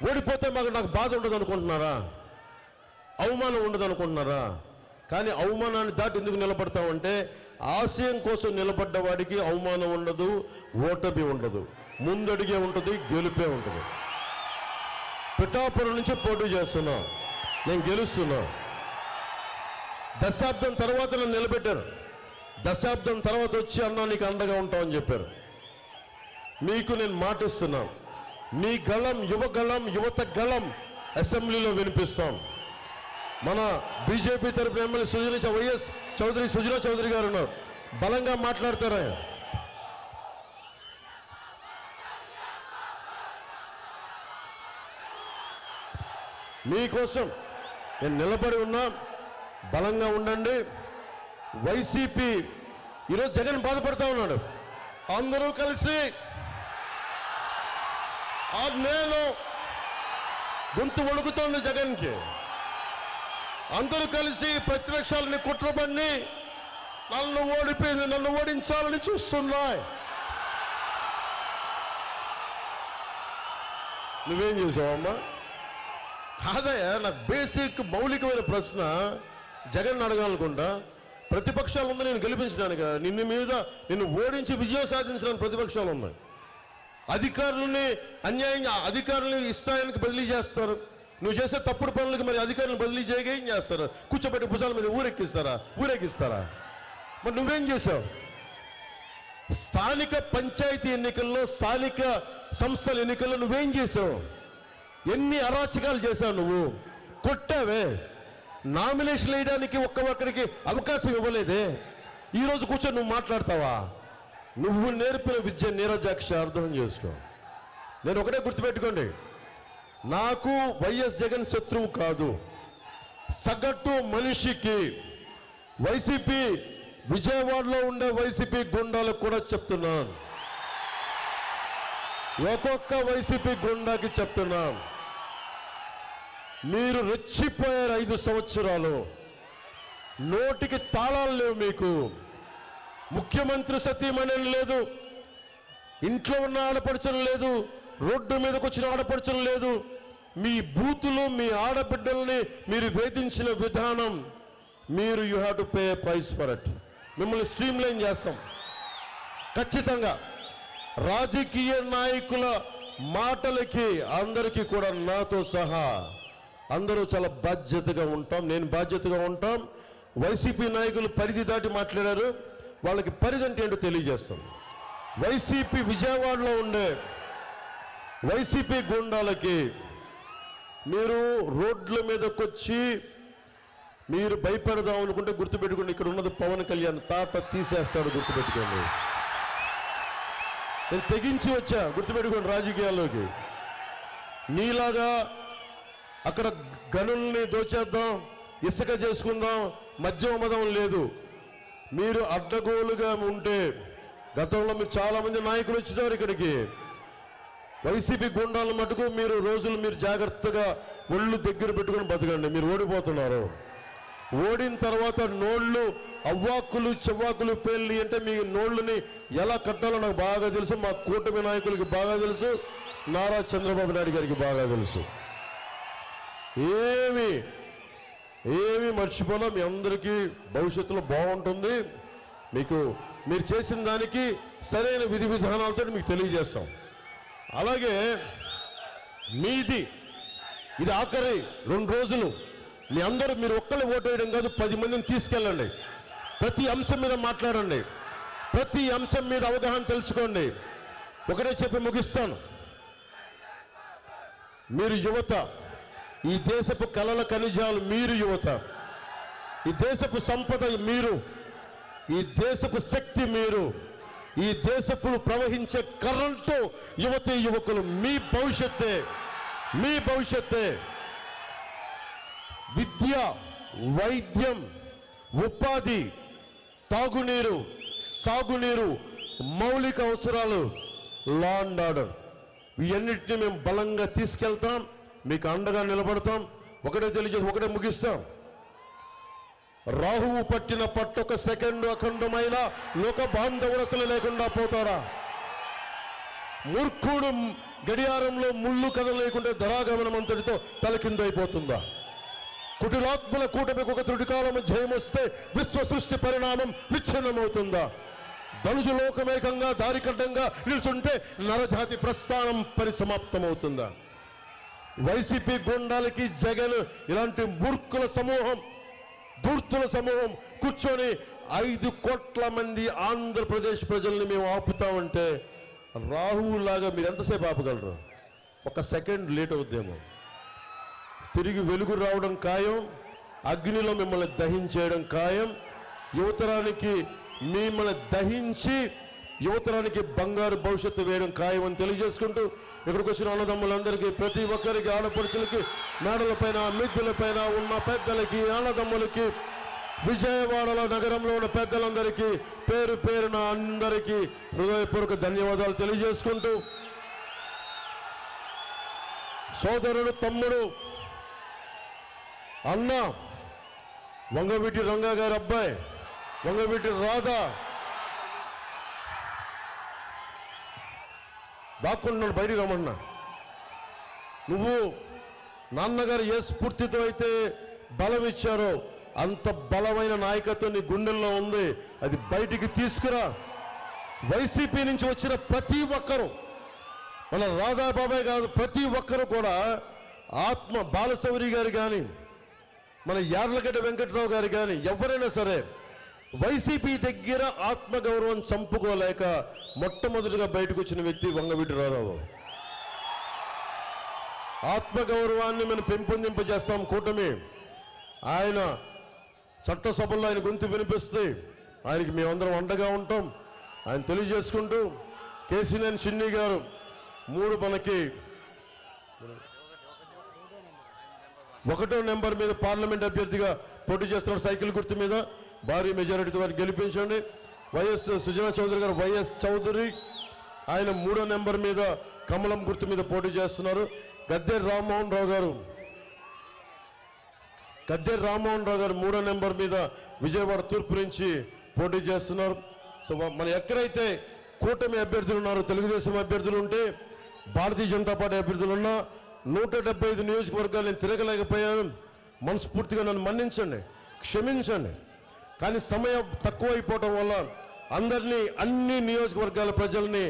ఓడిపోతే నాకు బాధ ఉండదు అనుకుంటున్నారా? అవమానం ఉండదు అనుకుంటున్నారా? కానీ అవమానాన్ని దాటి ఎందుకు నిలబడతామంటే, ఆశయం కోసం నిలబడ్డ వాడికి అవమానం ఉండదు, ఓటమి ఉండదు, ముందడిగే ఉంటుంది, గెలుపే ఉంటుంది. పిఠాపురం నుంచి పోటీ చేస్తున్నా, నేను గెలుస్తున్నా. దశాబ్దం తర్వాత నన్ను నిలబెట్టారు. దశాబ్దం తర్వాత వచ్చి అన్నా నీకు అండగా ఉంటామని చెప్పారు. మీకు నేను మాటిస్తున్నా, మీ గళం, యువత గళం అసెంబ్లీలో వినిపిస్తాం. మన బీజేపీ తరఫున ఎమ్మెల్యే వైఎస్ సుజనా చౌదరి గారు ఉన్నారు, బలంగా మాట్లాడతారు. ఆయన మీకోసం నేను నిలబడి ఉన్నా, బలంగా ఉండండి. వైసీపీ ఈరోజు జగన్ బాధపడతా ఉన్నాడు. అందరూ కలిసి నేను గొంతు వణుకుతోంది జగన్కి. అందరూ కలిసి ప్రతిపక్షాలని కుట్రబడి నన్ను ఓడించాలని చూస్తున్నాయి. నువ్వేం చేసావమ్మా? కాదయ్యా, నాకు బేసిక్ మౌలికమైన ప్రశ్న జగన్ అడగాలనుకుంటా. ప్రతిపక్షాలు ఉంది నేను గెలిపించడానికి, నిన్ను ఓడించి విజయం సాధించడానికి ప్రతిపక్షాలు ఉన్నాయి. అధికారులని అన్యాయంగా అధికారులని ఇష్టానికి బదిలీ చేస్తారు. నువ్వు చేసే తప్పుడు పనులకు మరి అధికారులను బదిలీ చేయగా ఏం చేస్తారు? కూర్చోబెట్టి భుజాల మీద ఊరెక్కిస్తారా? మరి నువ్వేం చేశావు? స్థానిక పంచాయతీ ఎన్నికల్లో, స్థానిక సంస్థల ఎన్నికల్లో నువ్వేం చేశావు? ఎన్ని అరాచకాలు చేశావు? నువ్వు కొట్టావే. నామినేషన్ వేయడానికి ఒక్కరికి అవకాశం ఇవ్వలేదే. ఈరోజు కూర్చొని నువ్వు మాట్లాడతావా? నువ్వు నేర్పిన విద్య నీరజాక్ష అర్థం చేసుకో. నేను ఒకటే గుర్తుపెట్టుకోండి, నాకు వైఎస్ జగన్ శత్రువు కాదు. సగటు మనిషికి వైసీపీ, విజయవాడలో ఉండే వైసీపీ గుండాలకు కూడా చెప్తున్నాను, ఒక్కొక్క వైసీపీ గుండాకి చెప్తున్నాను, మీరు రెచ్చిపోయారు 5 సంవత్సరాలు. నోటికి తాళాలు లేవు మీకు. ముఖ్యమంత్రి సతీమణి లేదు, ఇంట్లో ఉన్న ఆడపడుచలు లేదు, రోడ్డు మీదకి వచ్చిన ఆడపడుచలు లేదు. మీ బూతులు, మీ ఆడబిడ్డల్ని మీరు వేధించిన విధానం, మీరు you have to pay price for it. మిమ్మల్ని స్ట్రీమ్ లైన్ చేస్తాం ఖచ్చితంగా. రాజకీయ నాయకుల మాటలకి అందరికీ కూడా నాతో సహా అందరూ చాలా బాధ్యతగా ఉంటాం. నేను బాధ్యతగా ఉంటాం. వైసీపీ నాయకులు పరిధి దాటి మాట్లాడారు, వాళ్ళకి పరిధి అంటే ఏంటో తెలియజేస్తాం. వైసీపీ విజయవాడలో ఉండే వైసీపీ గుండాలకి మీరు రోడ్ల మీదకొచ్చి మీరు భయపెడదాం అనుకుంటే గుర్తుపెట్టుకోండి, ఇక్కడ ఉన్నది పవన్ కళ్యాణ్, తాట తీసేస్తాడు, గుర్తుపెట్టుకోండి. నేను తెగించి వచ్చా, గుర్తుపెట్టుకోండి, రాజకీయాల్లోకి. నీలాగా అక్కడ గనుల్ని దోచేద్దాం, ఇసుక చేసుకుందాం, మద్యం అమ్మదం లేదు. మీరు అడ్డగోలుగా ఉంటే, గతంలో మీరు చాలా మంది నాయకులు వచ్చినారు ఇక్కడికి, వైసీపీ గుండాల మటుకు మీరు జాగ్రత్తగా ఒళ్ళు దగ్గర పెట్టుకుని బతకండి. మీరు ఓడిపోతున్నారు. ఓడిన తర్వాత నోళ్లు అవ్వాకులు చెవ్వాకులు పేర్లి అంటే మీ నోళ్లని ఎలా కట్టాలో నాకు బాగా తెలుసు, మా కూటమి నాయకులకి బాగా తెలుసు, నారా చంద్రబాబు నాయుడు గారికి బాగా తెలుసు. ఏమి మర్చిపోలా. మీ అందరికీ భవిష్యత్తులో బాగుంటుంది. మీరు చేసిన దానికి సరైన విధి విధానాలతో మీకు తెలియజేస్తాం. అలాగే ఇది ఆఖరి 2 రోజులు. మీ అందరూ మీరు ఒక్కళ్ళే ఓటు వేయడం కాదు, 10 మందిని తీసుకెళ్ళండి. ప్రతి అంశం మీద మాట్లాడండి, ప్రతి అంశం మీద అవగాహన తెలుసుకోండి. ఒకటే చెప్పి ముగిస్తాను. మీరు యువత, ఈ దేశపు కలల ఖనిజాలు మీరు యువత, ఈ దేశపు సంపద మీరు, ఈ దేశపు శక్తి మీరు, ఈ దేశపు ప్రవహించే కరెంటు యువతీ యువకులు. మీ భవిష్యత్తే. విద్య, వైద్యం, ఉపాధి, తాగునీరు, సాగునీరు, మౌలిక అవసరాలు, లా అండ్ ఆర్డర్, ఇవన్నిటిని మేము బలంగా తీసుకెళ్తాం, మీకు అండగా నిలబడతాం. ఒకటే ముగిస్తాం. రాహువు పట్టిన పట్టొక సెకండు అఖండమైన లోక బాంధవుడు అసలు లేకుండా పోతారా? మూర్ఖుడు గడియారంలో ముళ్ళు కదలేకుంటే ధరాగమనం అంతటితో తలకిందైపోతుందా? కుటిలాత్మల కూటమికి ఒక త్రుటికాలము జయమొస్తే విశ్వ సృష్టి పరిణామం విచ్ఛిన్నమవుతుందా? ధనుజు లోకమేకంగా దారికడ్డంగా నిలుచుంటే నరజాతి ప్రస్థానం పరిసమాప్తమవుతుందా? వైసీపీ గుండాలకి జగన్ ఇలాంటి మూర్ఖుల సమూహం, ధూర్తుల సమూహం కూర్చొని 5 కోట్ల మంది ఆంధ్రప్రదేశ్ ప్రజల్ని మేము ఆపుతామంటే రాహువులాగా మీరు ఎంతసేపు ఆపగలరు? 1 సెకండ్ లేట్ అవుద్దేమో. తిరిగి వెలుగు రావడం ఖాయం, అగ్నిలో మిమ్మల్ని దహించేయడం ఖాయం. యువతరానికి మిమ్మల్ని దహించి యువతరానికి బంగారు భవిష్యత్తు వేయడం ఖాయం అని తెలియజేసుకుంటూ, ఇక్కడికి వచ్చిన అన్నదమ్ములందరికీ, ప్రతి ఒక్కరికి, ఆడపడుచులకి, మేడలపైన, మిద్దెలపైన ఉన్న పెద్దలకి, అన్నదమ్ములకి, విజయవాడలో నగరంలో ఉన్న పెద్దలందరికీ పేరు పేరున అందరికీ హృదయపూర్వక ధన్యవాదాలు తెలియజేసుకుంటూ, సోదరుడు, తమ్ముడు, అన్న వంగవీటి రంగా గారి అబ్బాయి వంగవీటి రాధా దాక్కుంటున్నాడు, బయటికి రమ్మన్నా. నువ్వు నాన్నగారు ఏ స్ఫూర్తితో అయితే బలం ఇచ్చారో అంత బలమైన నాయకత్వం నీ గుండెల్లో ఉంది, అది బయటికి తీసుకురా. వైసీపీ నుంచి వచ్చిన ప్రతి ఒక్కరూ, మన రాధాబాబాయ్ కాదు, ప్రతి ఒక్కరూ కూడా ఆత్మ బాలశౌరి గారు కానీ, మన యార్లగడ్డ వెంకట్రావు గారు కానీ, ఎవరైనా సరే వైసీపీ దగ్గర ఆత్మగౌరవం చంపుకోలేక మొట్టమొదటిగా బయటకు వచ్చిన వ్యక్తి వంగవీటి రాధాబాబు. ఆత్మగౌరవాన్ని మనం పెంపొందింపజేస్తాం కూటమి. ఆయన చట్టసభల్లో ఆయన గొంతు వినిపిస్తే ఆయనకి మేమందరం అండగా ఉంటాం. ఆయన తెలియజేసుకుంటూ కేసీనేని చిన్ని గారు మనకి 1వ నెంబర్ మీద పార్లమెంట్ అభ్యర్థిగా పోటీ చేస్తున్నారు. సైకిల్ గుర్తు మీద భారీ మెజారిటీతో వారిని గెలిపించండి. వైఎస్ సుజనా చౌదరి గారు వైఎస్ చౌదరి ఆయన 3వ నెంబర్ మీద కమలం గుర్తు మీద పోటీ చేస్తున్నారు. గద్దెర్ రామ్మోహన్ రావు గారు 3వ నెంబర్ మీద విజయవాడ తూర్పు నుంచి పోటీ చేస్తున్నారు. సో మన ఎక్కడైతే కూటమి అభ్యర్థులు ఉన్నారో, తెలుగుదేశం అభ్యర్థులు ఉంటే, భారతీయ జనతా పార్టీ అభ్యర్థులు ఉన్నా 175 నియోజకవర్గాలు నేను తిరగలేకపోయాను. మనస్ఫూర్తిగా నన్ను మన్నించండి, క్షమించండి. కానీ సమయం తక్కువైపోవటం వల్ల అన్ని నియోజకవర్గాల ప్రజల్ని,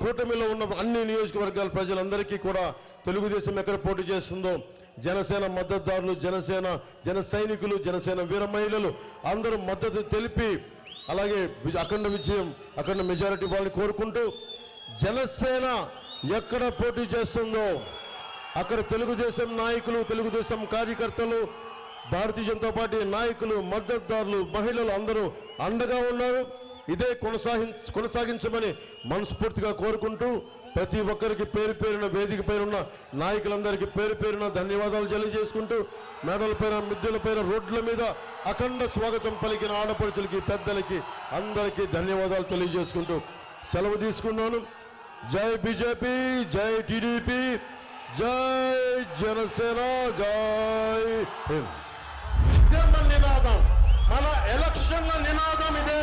కూటమిలో ఉన్న అన్ని నియోజకవర్గాల ప్రజలందరికీ కూడా తెలుగుదేశం ఎక్కడ పోటీ చేస్తుందో జనసేన మద్దతుదారులు, జన సైనికులు, జనసేన వీర మహిళలు అందరూ మద్దతు తెలిపి అలాగే అఖండ మెజారిటీ వాళ్ళని కోరుకుంటూ, జనసేన ఎక్కడ పోటీ చేస్తుందో అక్కడ తెలుగుదేశం నాయకులు, తెలుగుదేశం కార్యకర్తలు, భారతీయ జనతా పార్టీ నాయకులు, మద్దతుదారులు, మహిళలు అందరూ అండగా ఉన్నారు. ఇదే కొనసాగించమని మనస్ఫూర్తిగా కోరుకుంటూ, ప్రతి ఒక్కరికి పేరు పేరున వేదిక పైన నాయకులందరికీ పేరు పేరున ధన్యవాదాలు తెలియజేసుకుంటూ, మేడల పైన, మిద్దెల పైన, రోడ్ల మీద అఖండ స్వాగతం పలికిన ఆడపడుచులకి, పెద్దలకి అందరికీ ధన్యవాదాలు తెలియజేసుకుంటూ సెలవు తీసుకున్నాను. జై బీజేపీ, జై టీడీపీ, జై జనసేన, జై హింద్. మన నినాదం, మన ఎలక్షన్ల నినాదం ఇదే.